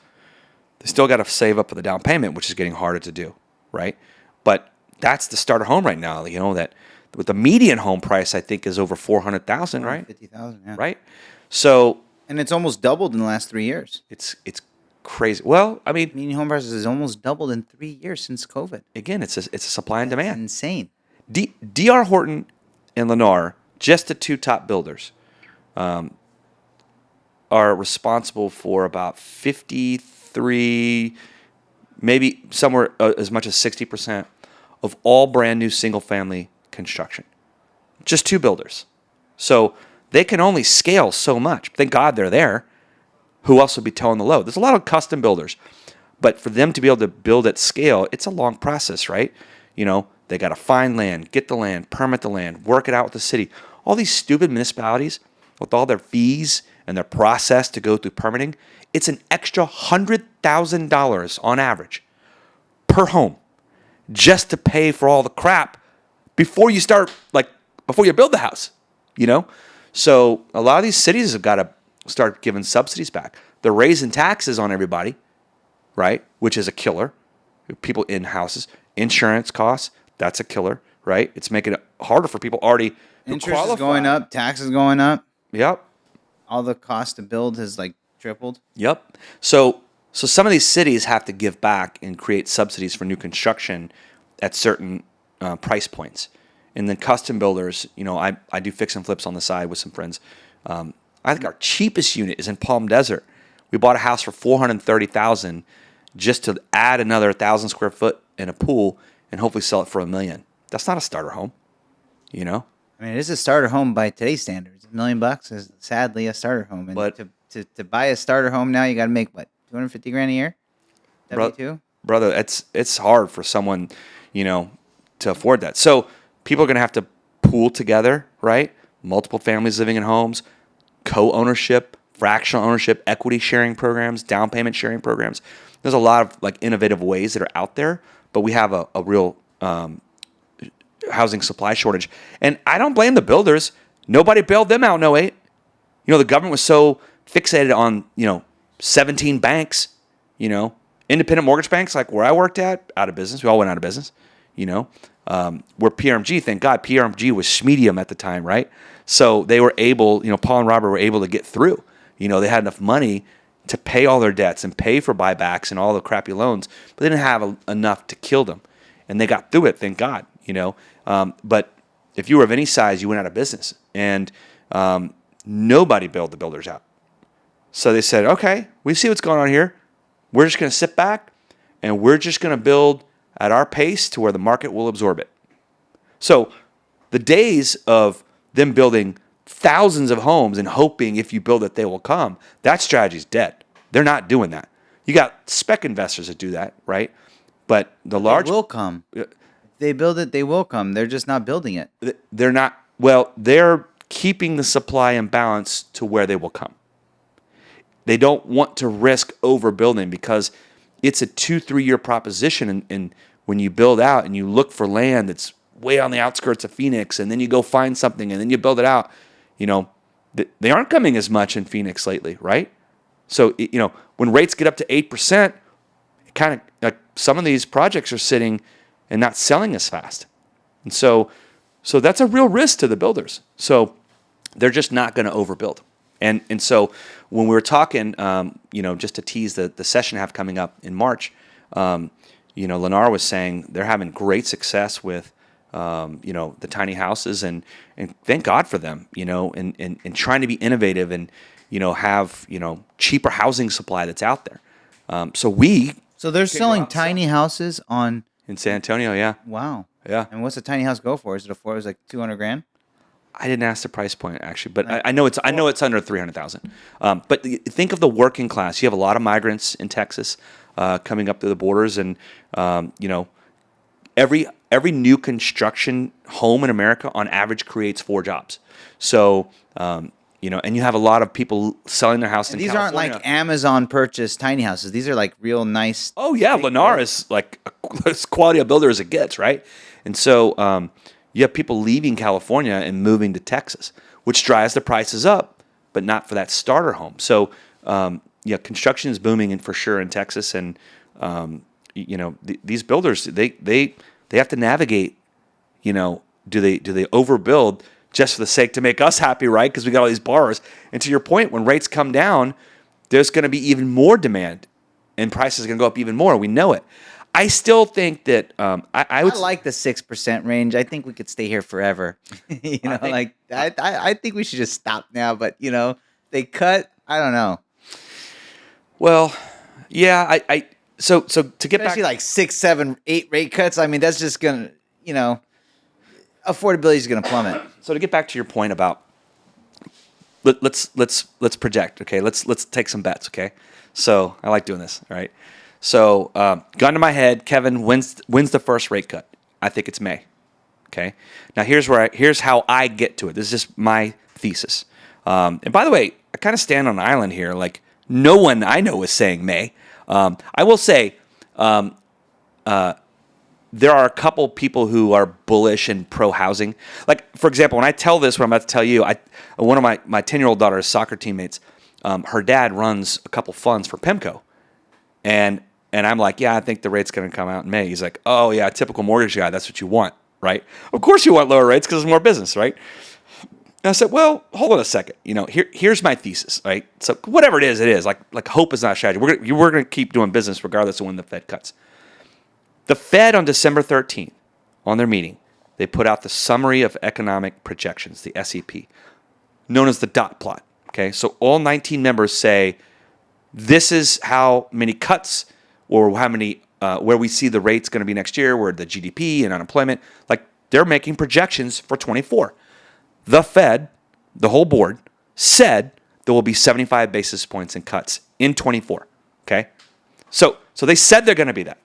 They still got to save up for the down payment, which is getting harder to do, right? But that's the starter home right now. That with the median home price, I think is over $400,000, right? $50,000, yeah. Right. So, and it's almost doubled in the last 3 years. It's crazy. Well, I mean, median home prices has almost doubled in 3 years since COVID. Again, it's a supply and demand. Insane. D.R. Horton and Lennar, just the two top builders, are responsible for about 53, maybe somewhere as much as 60% of all brand new single family construction. Just two builders. So they can only scale so much. Thank God they're there. Who else would be towing the load? There's a lot of custom builders. But for them to be able to build at scale, it's a long process, right? They got to find land, get the land, permit the land, work it out with the city. All these stupid municipalities with all their fees and their process to go through permitting, it's an extra $100,000 on average per home. just to pay for all the crap before you build the house, So a lot of these cities have got to start giving subsidies back. They're raising taxes on everybody, right? Which is a killer. People in houses, insurance costs, that's a killer, right? It's making it harder for people already who Interest qualify. is going up, taxes going up. Yep. All the cost to build has like tripled. Yep. So some of these cities have to give back and create subsidies for new construction at certain price points. And then custom builders, I do fix and flips on the side with some friends. I think our cheapest unit is in Palm Desert. We bought a house for $430,000 just to add another 1,000 square foot and a pool and hopefully sell it for $1 million. That's not a starter home, I mean, it is a starter home by today's standards. $1 million is sadly a starter home. And but to buy a starter home now, you got to make what, $250,000 a year? W2? Brother, it's hard for someone, to afford that. So people are going to have to pool together, right? Multiple families living in homes, co-ownership, fractional ownership, equity sharing programs, down payment sharing programs. There's a lot of like innovative ways that are out there, but we have a real housing supply shortage. And I don't blame the builders. Nobody bailed them out in '08. The government was so fixated on, 17 banks, independent mortgage banks like where I worked at, out of business. We all went out of business, where PRMG, thank God, PRMG was schmedium at the time, right? So they were able, Paul and Robert were able to get through. They had enough money to pay all their debts and pay for buybacks and all the crappy loans, but they didn't have enough to kill them. And they got through it, thank God, But if you were of any size, you went out of business. And nobody bailed the builders out. So they said, okay, we see what's going on here. We're just going to sit back and we're just going to build at our pace to where the market will absorb it. So the days of them building thousands of homes and hoping if you build it, they will come, that strategy's dead. They're not doing that. You got spec investors that do that, right? But the large... They will come. If they build it, they will come. They're just not building it. They're not... Well, they're keeping the supply in balance to where they will come. They don't want to risk overbuilding because it's a 2-3 year proposition. And when you build out and you look for land that's way on the outskirts of Phoenix, and then you go find something and then you build it out, they aren't coming as much in Phoenix lately, right? So, when rates get up to 8%, it kind of like some of these projects are sitting and not selling as fast. And so that's a real risk to the builders. So they're just not going to overbuild. And so when we were talking, just to tease the session I have coming up in March, Lennar was saying they're having great success with, the tiny houses and thank God for them, and trying to be innovative and, have, cheaper housing supply that's out there. So they're selling tiny houses in San Antonio. Yeah. Wow. Yeah. And what's a tiny house go for? Is it it was like $200,000? I didn't ask the price point actually, but I know it's under 300,000. But think of the working class. You have a lot of migrants in Texas coming up to the borders, and every new construction home in America on average creates 4 jobs. So and you have a lot of people selling their house in These California. aren't like Amazon purchased tiny houses. These are like real nice. Oh yeah, Lennar is like as quality of builder as it gets, right? And so you have people leaving California and moving to Texas, which drives the prices up, but not for that starter home. So construction is booming for sure in Texas, and these builders they have to navigate. Do they overbuild just for the sake to make us happy, right? Because we got all these borrowers. And to your point, when rates come down, there's going to be even more demand, and prices are going to go up even more. We know it. I still think that I like the 6% range. I think we could stay here forever. I think we should just stop now. But they cut. I don't know. Well, yeah. So to get especially back, like 6, 7, 8 rate cuts. I mean, that's just gonna affordability is gonna plummet. So to get back to your point about let's project. Okay, let's take some bets. Okay, so I like doing this. All right. So, gun to my head, Kevin wins the first rate cut. I think it's May. Okay. Now here's how I get to it. This is just my thesis. And by the way, I kind of stand on an island here. Like no one I know is saying May. I will say, there are a couple people who are bullish and pro-housing. Like, for example, when I tell this, what I'm about to tell you, one of my 10-year-old daughter's soccer teammates, her dad runs a couple funds for PIMCO. And I'm like, yeah, I think the rate's going to come out in May. He's like, oh, yeah, typical mortgage guy. That's what you want, right? Of course you want lower rates because there's more business, right? And I said, well, hold on a second. Here's my thesis, right? So whatever it is. Like hope is not a strategy. We're going to keep doing business regardless of when the Fed cuts. The Fed on December 13th, on their meeting, they put out the Summary of Economic Projections, the SEP, known as the dot plot. Okay, so all 19 members say this is how many cuts or how many where we see the rates going to be next year, where the GDP and unemployment, like they're making projections for 24. The Fed, the whole board, said there will be 75 basis points in cuts in 24. Okay, so they said they're going to be that.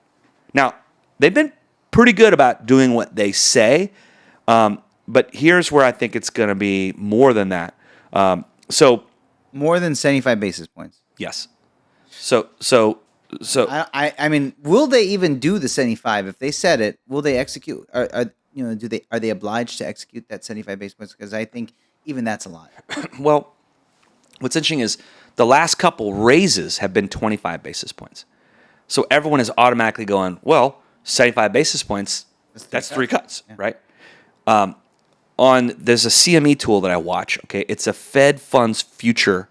Now, they've been pretty good about doing what they say, but here's where I think it's going to be more than that. So more than 75 basis points. Yes. So I mean, will they even do the 75? If they said it, will they execute? Are they obliged to execute that 75 basis points? Because I think even that's a lot. Well, what's interesting is the last couple raises have been 25 basis points. So everyone is automatically going, well, 75 basis points, that's three cuts, yeah. Right? There's a CME tool that I watch, okay? It's a Fed Funds Future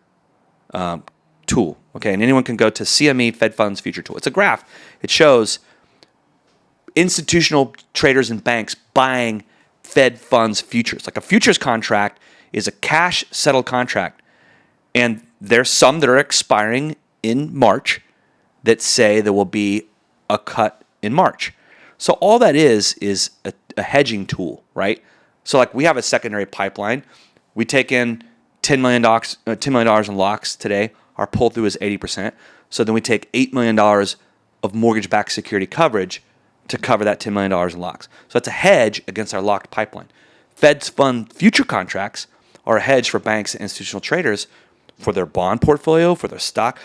tool, okay? And anyone can go to CME Fed Funds Future tool. It's a graph. It shows institutional traders and banks buying Fed Funds futures. Like a futures contract is a cash-settled contract, and there's some that are expiring in March that say there will be a cut in March. So all that is a hedging tool, right? So like we have a secondary pipeline. We take in $10 million in locks today. Our pull through is 80%. So then we take $8 million of mortgage-backed security coverage to cover that $10 million in locks. So that's a hedge against our locked pipeline. Fed's fund future contracts are a hedge for banks and institutional traders for their bond portfolio, for their stock.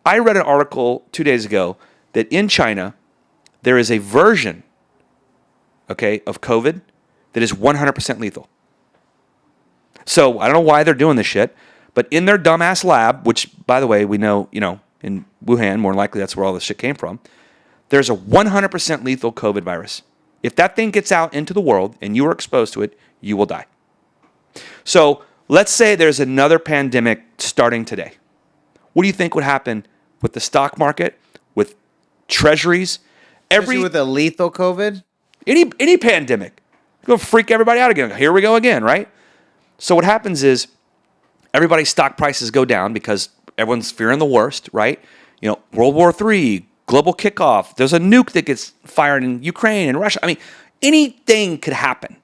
I read an article 2 days ago that in China, there is a version, okay, of COVID that is 100% lethal. So I don't know why they're doing this shit, but in their dumbass lab, which, by the way, we know, in Wuhan, more than likely that's where all this shit came from, there's a 100% lethal COVID virus. If that thing gets out into the world and you are exposed to it, you will die. So let's say there's another pandemic starting today. What do you think would happen with the stock market, with treasuries, Especially with a lethal COVID? Any pandemic? It's going to freak everybody out again. Here we go again, right? So what happens is everybody's stock prices go down because everyone's fearing the worst, right? World War III, global kickoff. There's a nuke that gets fired in Ukraine and Russia. I mean, anything could happen.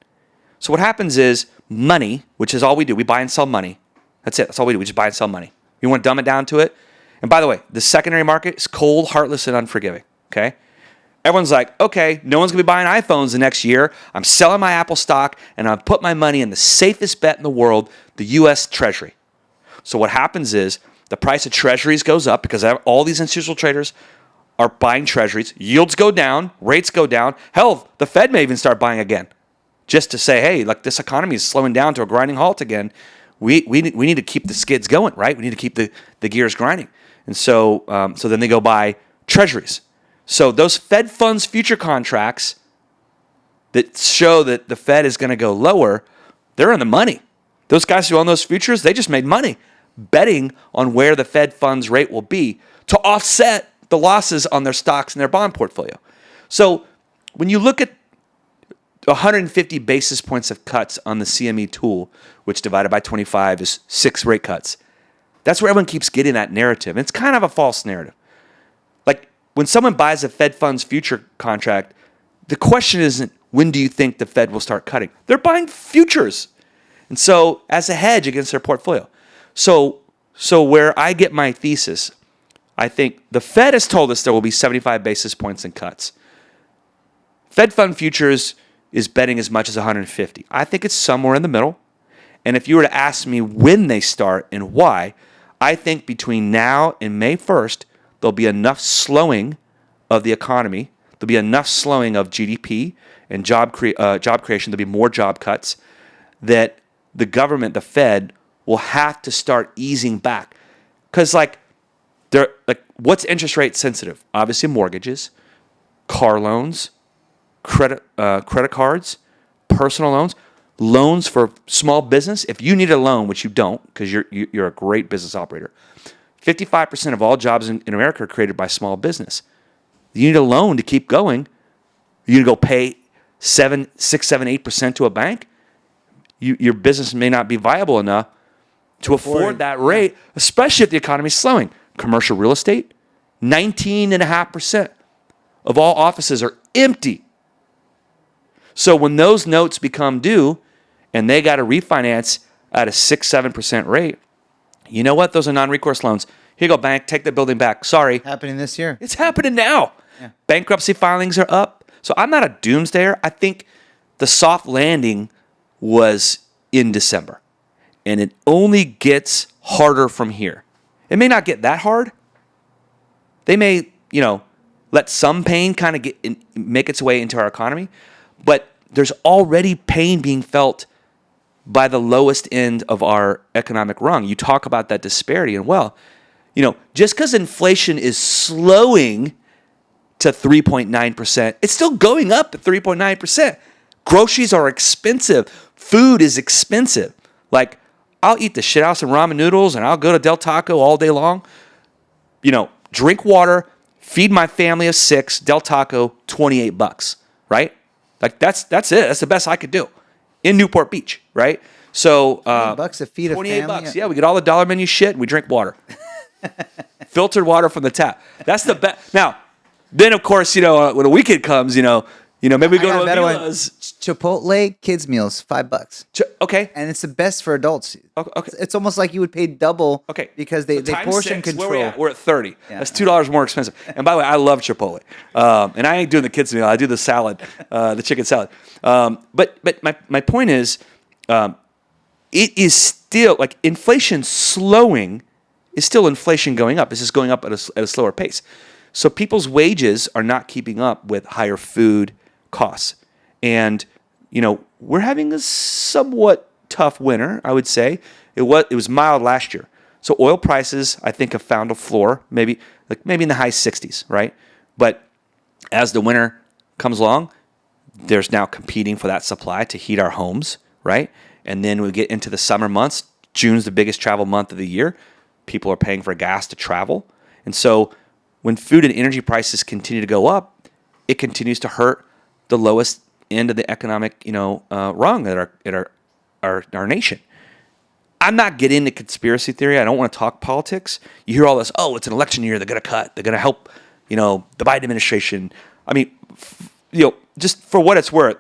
So what happens is money, which is all we do. We buy and sell money. That's it. That's all we do. We just buy and sell money. You want to dumb it down to it? And by the way, the secondary market is cold, heartless, and unforgiving, okay? Everyone's like, okay, no one's going to be buying iPhones the next year. I'm selling my Apple stock, and I'm put my money in the safest bet in the world, the U.S. Treasury. So what happens is the price of treasuries goes up because all these institutional traders are buying treasuries. Yields go down. Rates go down. Hell, the Fed may even start buying again just to say, hey, like this economy is slowing down to a grinding halt again. We need to keep the skids going, right? We need to keep the gears grinding. And so then they go buy treasuries. So those Fed funds future contracts that show that the Fed is going to go lower, they're in the money. Those guys who own those futures, they just made money betting on where the Fed funds rate will be to offset the losses on their stocks and their bond portfolio. So when you look at 150 basis points of cuts on the CME tool, which divided by 25 is 6 rate cuts, that's where everyone keeps getting that narrative. And it's kind of a false narrative. Like when someone buys a Fed funds future contract, the question isn't when do you think the Fed will start cutting? They're buying futures. And so as a hedge against their portfolio. So where I get my thesis, I think the Fed has told us there will be 75 basis points in cuts. Fed fund futures is betting as much as 150. I think it's somewhere in the middle. And if you were to ask me when they start and why, I think between now and May 1st, there'll be enough slowing of the economy there'll be enough slowing of GDP and job creation, there'll be more job cuts, that the government, the Fed, will have to start easing back. Because what's interest rate sensitive? Obviously mortgages, car loans, credit cards, personal loans, loans for small business. If you need a loan, which you don't, because you're a great business operator, 55% of all jobs in America are created by small business. You need a loan to keep going. You go pay 6, 7, 8% to a bank. Your business may not be viable enough to afford that rate, especially if the economy is slowing. Commercial real estate, 19.5% of all offices are empty. So when those notes become due and they got to refinance at a 6, 7% rate, you know what? Those are non-recourse loans. Here you go, bank, take the building back. Sorry. Happening this year. It's happening now. Yeah. Bankruptcy filings are up. So I'm not a doomsdayer. I think the soft landing was in December. And it only gets harder from here. It may not get that hard. They may, let some pain kind of make its way into our economy. But there's already pain being felt by the lowest end of our economic rung. You talk about that disparity, and just because inflation is slowing to 3.9%, it's still going up at 3.9%. Groceries are expensive. Food is expensive. Like, I'll eat the shit out of some ramen noodles, and I'll go to Del Taco all day long. Drink water, feed my family of 6, Del Taco, $28, right? Like, that's it. That's the best I could do in Newport Beach, right? So $28 a feed a family. $28. Yeah, we get all the dollar menu shit, and we drink water. Filtered water from the tap. That's the best. Now, then of course, when a weekend comes, maybe we go to Avila's. Chipotle kids meals, $5. Okay. And it's the best for adults. Okay. It's almost like you would pay double. Okay. Because they portion 6, control. We're at 30. Yeah. That's $2 more expensive. And by the way, I love Chipotle. And I ain't doing the kids meal. I do the salad, the chicken salad. But my point is, it is still like inflation slowing is still inflation going up. It's just going up at a slower pace. So people's wages are not keeping up with higher food costs. And, we're having a somewhat tough winter, I would say. It was mild last year. So oil prices, I think, have found a floor, maybe in the high 60s, right? But as the winter comes along, there's now competing for that supply to heat our homes, right? And then we get into the summer months. June's the biggest travel month of the year. People are paying for gas to travel. And so when food and energy prices continue to go up, it continues to hurt the lowest end of the economic, rung at our nation. I'm not getting into conspiracy theory. I don't want to talk politics. You hear all this, it's an election year. They're going to cut. They're going to help, the Biden administration. I mean, just for what it's worth,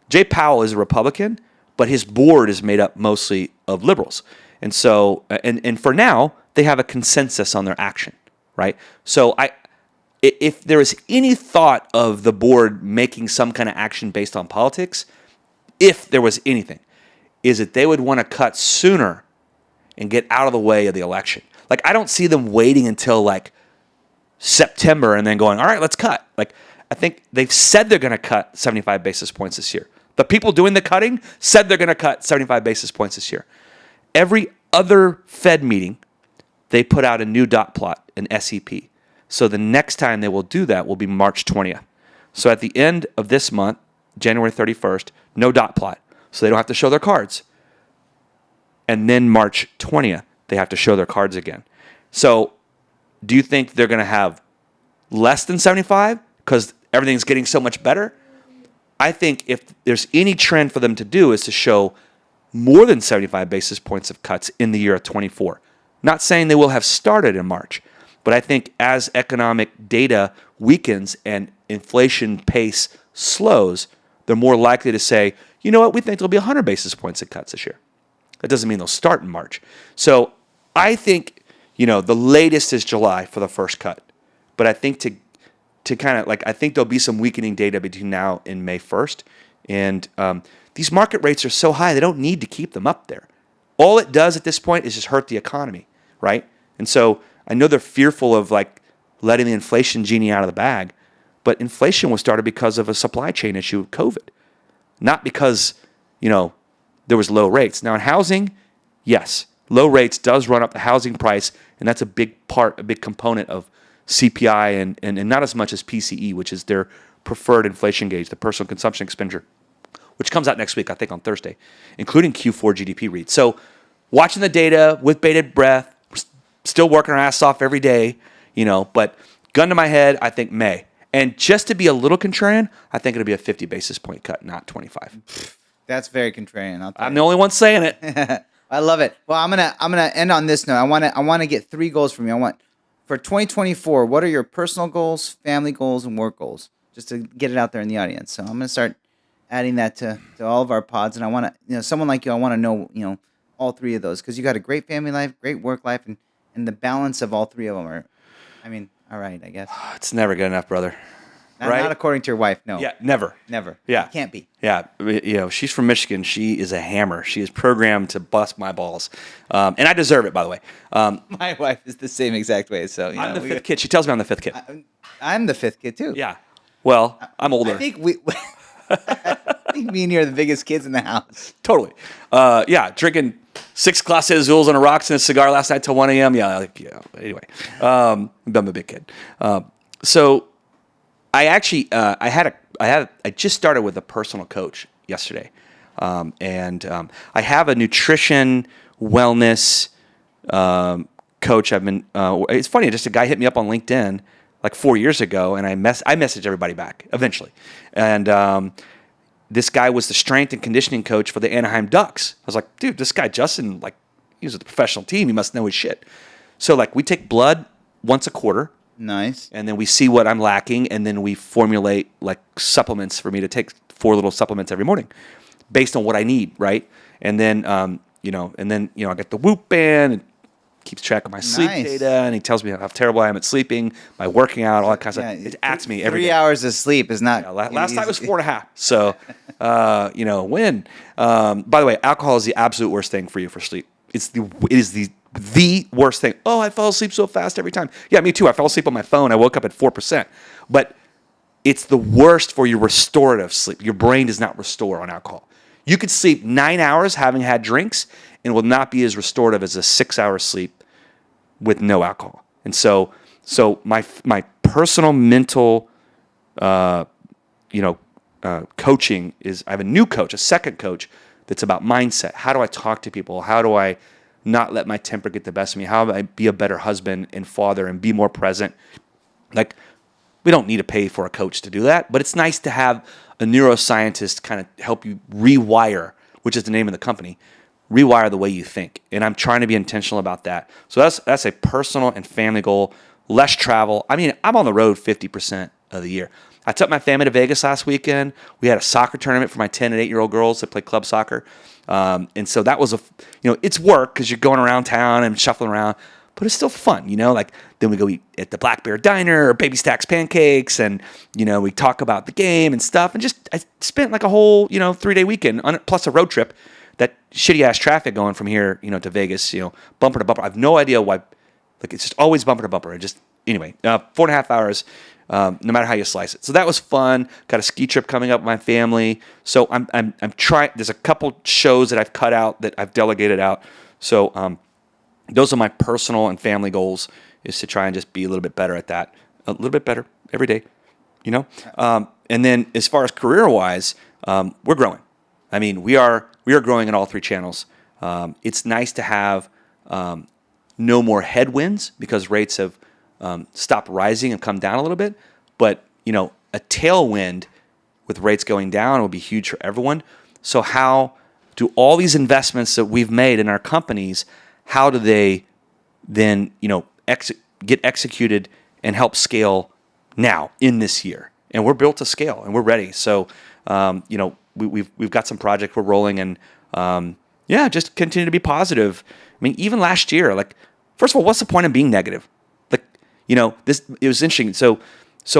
Jay Powell is a Republican, but his board is made up mostly of liberals. And so, and for now, they have a consensus on their action, right? So if there is any thought of the board making some kind of action based on politics, if there was anything, is that they would want to cut sooner and get out of the way of the election. Like, I don't see them waiting until September and then going, all right, let's cut. I think they've said they're going to cut 75 basis points this year. The people doing the cutting said they're going to cut 75 basis points this year. Every other Fed meeting, they put out a new dot plot, an SEP. So the next time they will do that will be March 20th. So at the end of this month, January 31st, no dot plot. So they don't have to show their cards. And then March 20th, they have to show their cards again. So do you think they're going to have less than 75 because everything's getting so much better? I think if there's any trend for them to do is to show more than 75 basis points of cuts in the year of 24. Not saying they will have started in March, but I think as economic data weakens and inflation pace slows, they're more likely to say, you know what, we think there'll be 100 basis points of cuts this year. That doesn't mean they'll start in March. So I think, the latest is July for the first cut. But I think to kind of I think there'll be some weakening data between now and May 1st. And these market rates are so high, they don't need to keep them up there. All it does at this point is just hurt the economy, right? And so I know they're fearful of letting the inflation genie out of the bag, But inflation was started because of a supply chain issue of COVID, not because, there was low rates. Now in housing, yes, low rates does run up the housing price, and that's a big component of CPI and not as much as PCE, which is their preferred inflation gauge, the personal consumption expenditure, which comes out next week, I think on Thursday, including Q4 GDP reads. So watching the data with bated breath, still working our ass off every day, but gun to my head, I think May. And just to be a little contrarian, I think it'll be a 50 basis point cut, not 25. That's very contrarian. I'm the only one saying it. I love it. Well, I'm gonna end on this note. I want to get 3 goals from you. For 2024, what are your personal goals, family goals, and work goals? Just to get it out there in the audience. So I'm gonna start adding that to all of our pods, and I want to, someone like you, I want to know, all 3 of those, because you got a great family life, great work life, and the balance of all 3 of them are, all right, I guess. It's never good enough, brother. Not according to your wife, no. Yeah, never. Yeah. It can't be. Yeah, she's from Michigan. She is a hammer. She is programmed to bust my balls. And I deserve it, by the way. My wife is the same exact way. So I'm the 5th kid. She tells me I'm the 5th kid. I'm the 5th kid, too. Yeah. Well, I'm older. I think I think me and you are the biggest kids in the house. Totally. Drinking 6 Clase Azules on a rocks and a cigar last night till 1 a.m. Anyway, I'm a big kid. So I actually I just started with a personal coach yesterday, and I have a nutrition wellness coach. I've been. It's funny, just a guy hit me up on LinkedIn like 4 years ago, and I messaged everybody back eventually, and this guy was the strength and conditioning coach for the Anaheim Ducks. I was like, dude, this guy Justin, he was with the professional team. He must know his shit. So we take blood once a quarter. Nice. And then we see what I'm lacking, and then we formulate supplements for me to take 4 little supplements every morning based on what I need, right? And then I get the Whoop band, and keeps track of my sleep data, and he tells me how terrible I am at sleeping, by working out, all that kind of stuff. It at me every day. 3 hours of sleep is not. Last night was 4.5. So, win. By the way, alcohol is the absolute worst thing for you for sleep. It is the worst thing. Oh, I fell asleep so fast every time. Yeah, me too. I fell asleep on my phone. I woke up at 4%. But it's the worst for your restorative sleep. Your brain does not restore on alcohol. You could sleep 9 hours having had drinks and will not be as restorative as a 6-hour sleep with no alcohol. And so my personal mental coaching is, I have a new coach, a second coach, that's about mindset. How do I talk to people? How do I not let my temper get the best of me? How do I be a better husband and father and be more present? We don't need to pay for a coach to do that, but it's nice to have a neuroscientist kind of help you rewire, which is the name of the company, rewire the way you think. And I'm trying to be intentional about that. So that's a personal and family goal. Less travel. I'm on the road 50% of the year. I took my family to Vegas last weekend. We had a soccer tournament for my 10 and 8-year-old girls that play club soccer. And so that was it's work because you're going around town and shuffling around, but it's still fun, then we go eat at the Black Bear Diner or Baby Stacks Pancakes, and, we talk about the game and stuff, and I spent a whole, 3-day weekend plus a road trip, that shitty ass traffic going from here, to Vegas, bumper to bumper. I have no idea why, it's just always bumper to bumper. 4.5 hours, no matter how you slice it. So that was fun. Got a ski trip coming up with my family. So I'm trying. There's a couple shows that I've cut out that I've delegated out. So those are my personal and family goals, is to try and just be a little bit better at that, a little bit better every day, And then as far as career wise, we're growing. We are growing in all 3 channels. It's nice to have no more headwinds because rates have stopped rising and come down a little bit. But, a tailwind with rates going down will be huge for everyone. So how do all these investments that we've made in our companies, how do they then, get executed and help scale now in this year? And we're built to scale and we're ready. So, we've got some projects we're rolling, and just continue to be positive. Even last year, first of all, what's the point of being negative? It was interesting. So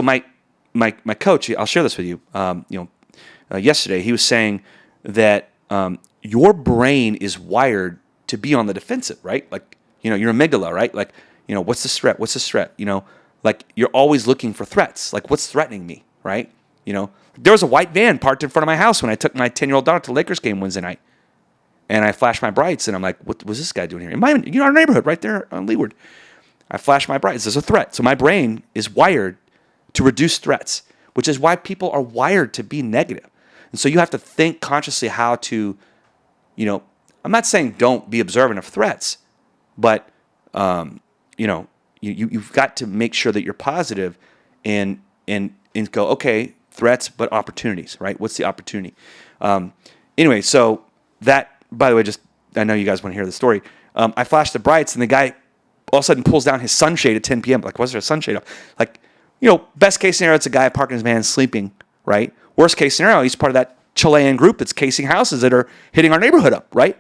my coach, I'll share this with you. Yesterday he was saying that your brain is wired to be on the defensive, right? Your amygdala, right? What's the threat? What's the threat? like you're always looking for threats. Like what's threatening me, right? There was a white van parked in front of my house when I took my 10-year-old daughter to the Lakers game Wednesday night. And I flashed my brights, and I'm like, what was this guy doing here? In our neighborhood right there on Leeward. I flashed my brights. There's a threat. So my brain is wired to reduce threats, which is why people are wired to be negative. And so you have to think consciously how to, I'm not saying don't be observant of threats, but, you've got to make sure that you're positive and go, okay, threats, but opportunities, right? What's the opportunity? Anyway, so that, by the way, I know you guys want to hear the story. I flashed the brights, and the guy all of a sudden pulls down his sunshade at 10 p.m. Like, was there a sunshade up? Like, best case scenario, it's a guy parking his van sleeping, right? Worst case scenario, he's part of that Chilean group that's casing houses that are hitting our neighborhood up, right?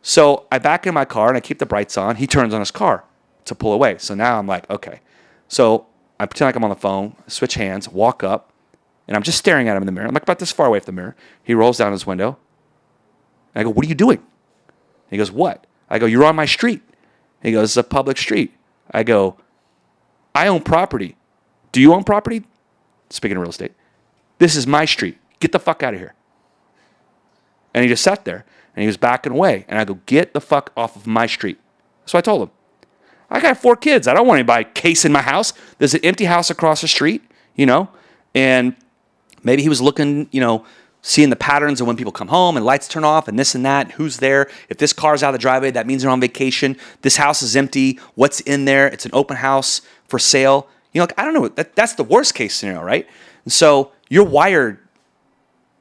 So I back in my car, and I keep the brights on. He turns on his car to pull away. So now I'm like, okay. So I pretend like I'm on the phone, switch hands, walk up, and I'm just staring at him in the mirror. I'm like about this far away from the mirror. He rolls down his window. And I go, what are you doing? He goes, what? I go, you're on my street. He goes, it's a public street. I go, I own property. Do you own property? Speaking of real estate. This is my street. Get the fuck out of here. And he just sat there, and he was backing away. And I go, get the fuck off of my street. So I told him, I got 4 kids. I don't want anybody casing my house. There's an empty house across the street, and maybe he was looking, seeing the patterns of when people come home and lights turn off and this and that, who's there. If this car's out of the driveway, that means they're on vacation. This house is empty. What's in there? It's an open house for sale. I don't know. That's the worst case scenario, right? And so you're wired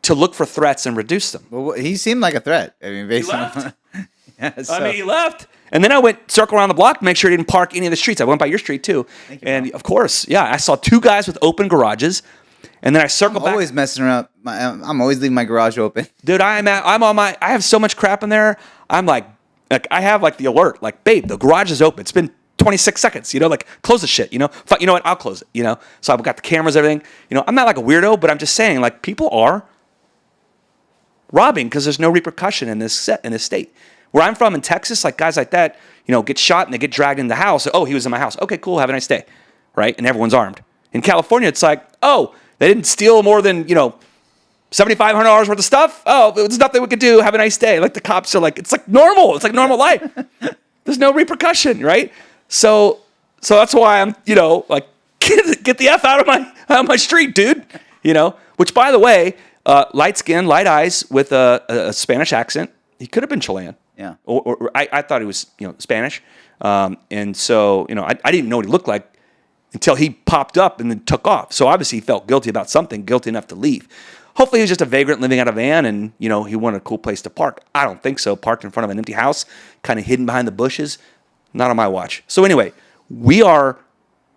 to look for threats and reduce them. Well, he seemed like a threat. I mean, based on yeah, he left. And then I went circle around the block to make sure he didn't park any of the streets. I went by your street too. Thank you, and bro. Of course, yeah, I saw 2 guys with open garages. And then I circled back. Always messing around. I'm always leaving my garage open. Dude, I have so much crap in there. I'm like I have like the alert, like, babe, the garage is open. It's been 26 seconds, like close the shit, you know what, I'll close it, So I've got the cameras, everything, I'm not like a weirdo, but I'm just saying, like, people are robbing because there's no repercussion in this state. Where I'm from in Texas, like guys like that, get shot and they get dragged in the house. Oh, he was in my house. Okay, cool. Have a nice day. Right. And everyone's armed. In California, it's like, oh, they didn't steal more than, $7,500 worth of stuff. Oh, there's nothing we could do. Have a nice day. Like the cops are like, it's like normal. It's like normal life. There's no repercussion. Right. So that's why I'm, like, get the F out of my street, dude. Which, by the way, light skin, light eyes with a Spanish accent. He could have been Chilean. Yeah. Or I thought he was, Spanish. And so, I didn't even know what he looked like until he popped up and then took off. So obviously he felt guilty about something, guilty enough to leave. Hopefully he was just a vagrant living out of a van and, he wanted a cool place to park. I don't think so. Parked in front of an empty house, kind of hidden behind the bushes. Not on my watch. So anyway, we are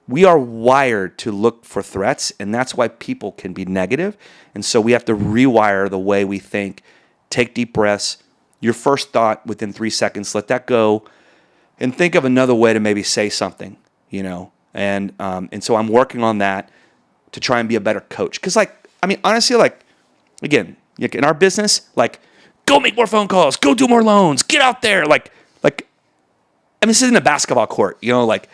wired to look for threats, and that's why people can be negative. And so we have to rewire the way we think. Take deep breaths. Your first thought within 3 seconds, let that go, and think of another way to maybe say something, And so I'm working on that to try and be a better coach. Because, honestly, again, in our business, go make more phone calls, go do more loans, get out there, this isn't a basketball court, that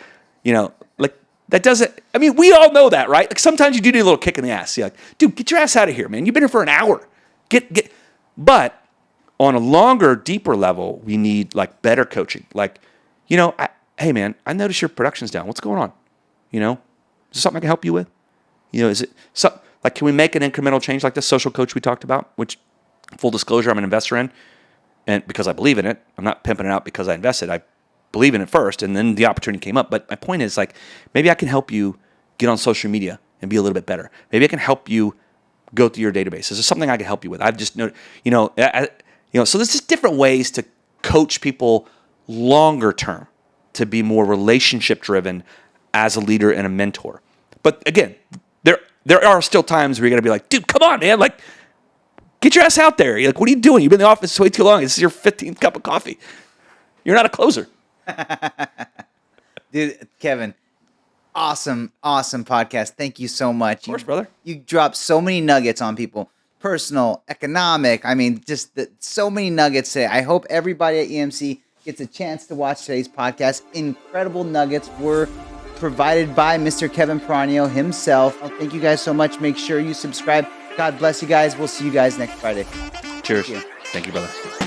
doesn't, we all know that, right? Like, sometimes you do need a little kick in the ass. You're like, dude, get your ass out of here, man. You've been here for an hour. But on a longer, deeper level, we need, better coaching. Hey, man, I noticed your production's down. What's going on? Is there something I can help you with? Is it, can we make an incremental change like the social coach we talked about, which, full disclosure, I'm an investor in, and because I believe in it. I'm not pimping it out because I invested. I believe in it first, and then the opportunity came up. But my point is, maybe I can help you get on social media and be a little bit better. Maybe I can help you go through your database. Is there something I can help you with? I've just noticed, so there's just different ways to coach people longer term to be more relationship driven as a leader and a mentor. But again, there are still times where you're going to be like, dude, come on, man. Get your ass out there. You're like, what are you doing? You've been in the office way too long. This is your 15th cup of coffee. You're not a closer. Dude, Kevin, awesome podcast. Thank you so much. Of course, brother. You dropped so many nuggets on people. Personal, economic. So many nuggets today. I hope everybody at EMC gets a chance to watch today's podcast. Incredible nuggets were provided by Mr. Kevin Peranio himself. Thank you guys so much. Make sure you subscribe. God bless you guys. We'll see you guys next Friday. Cheers. Thank you, brother.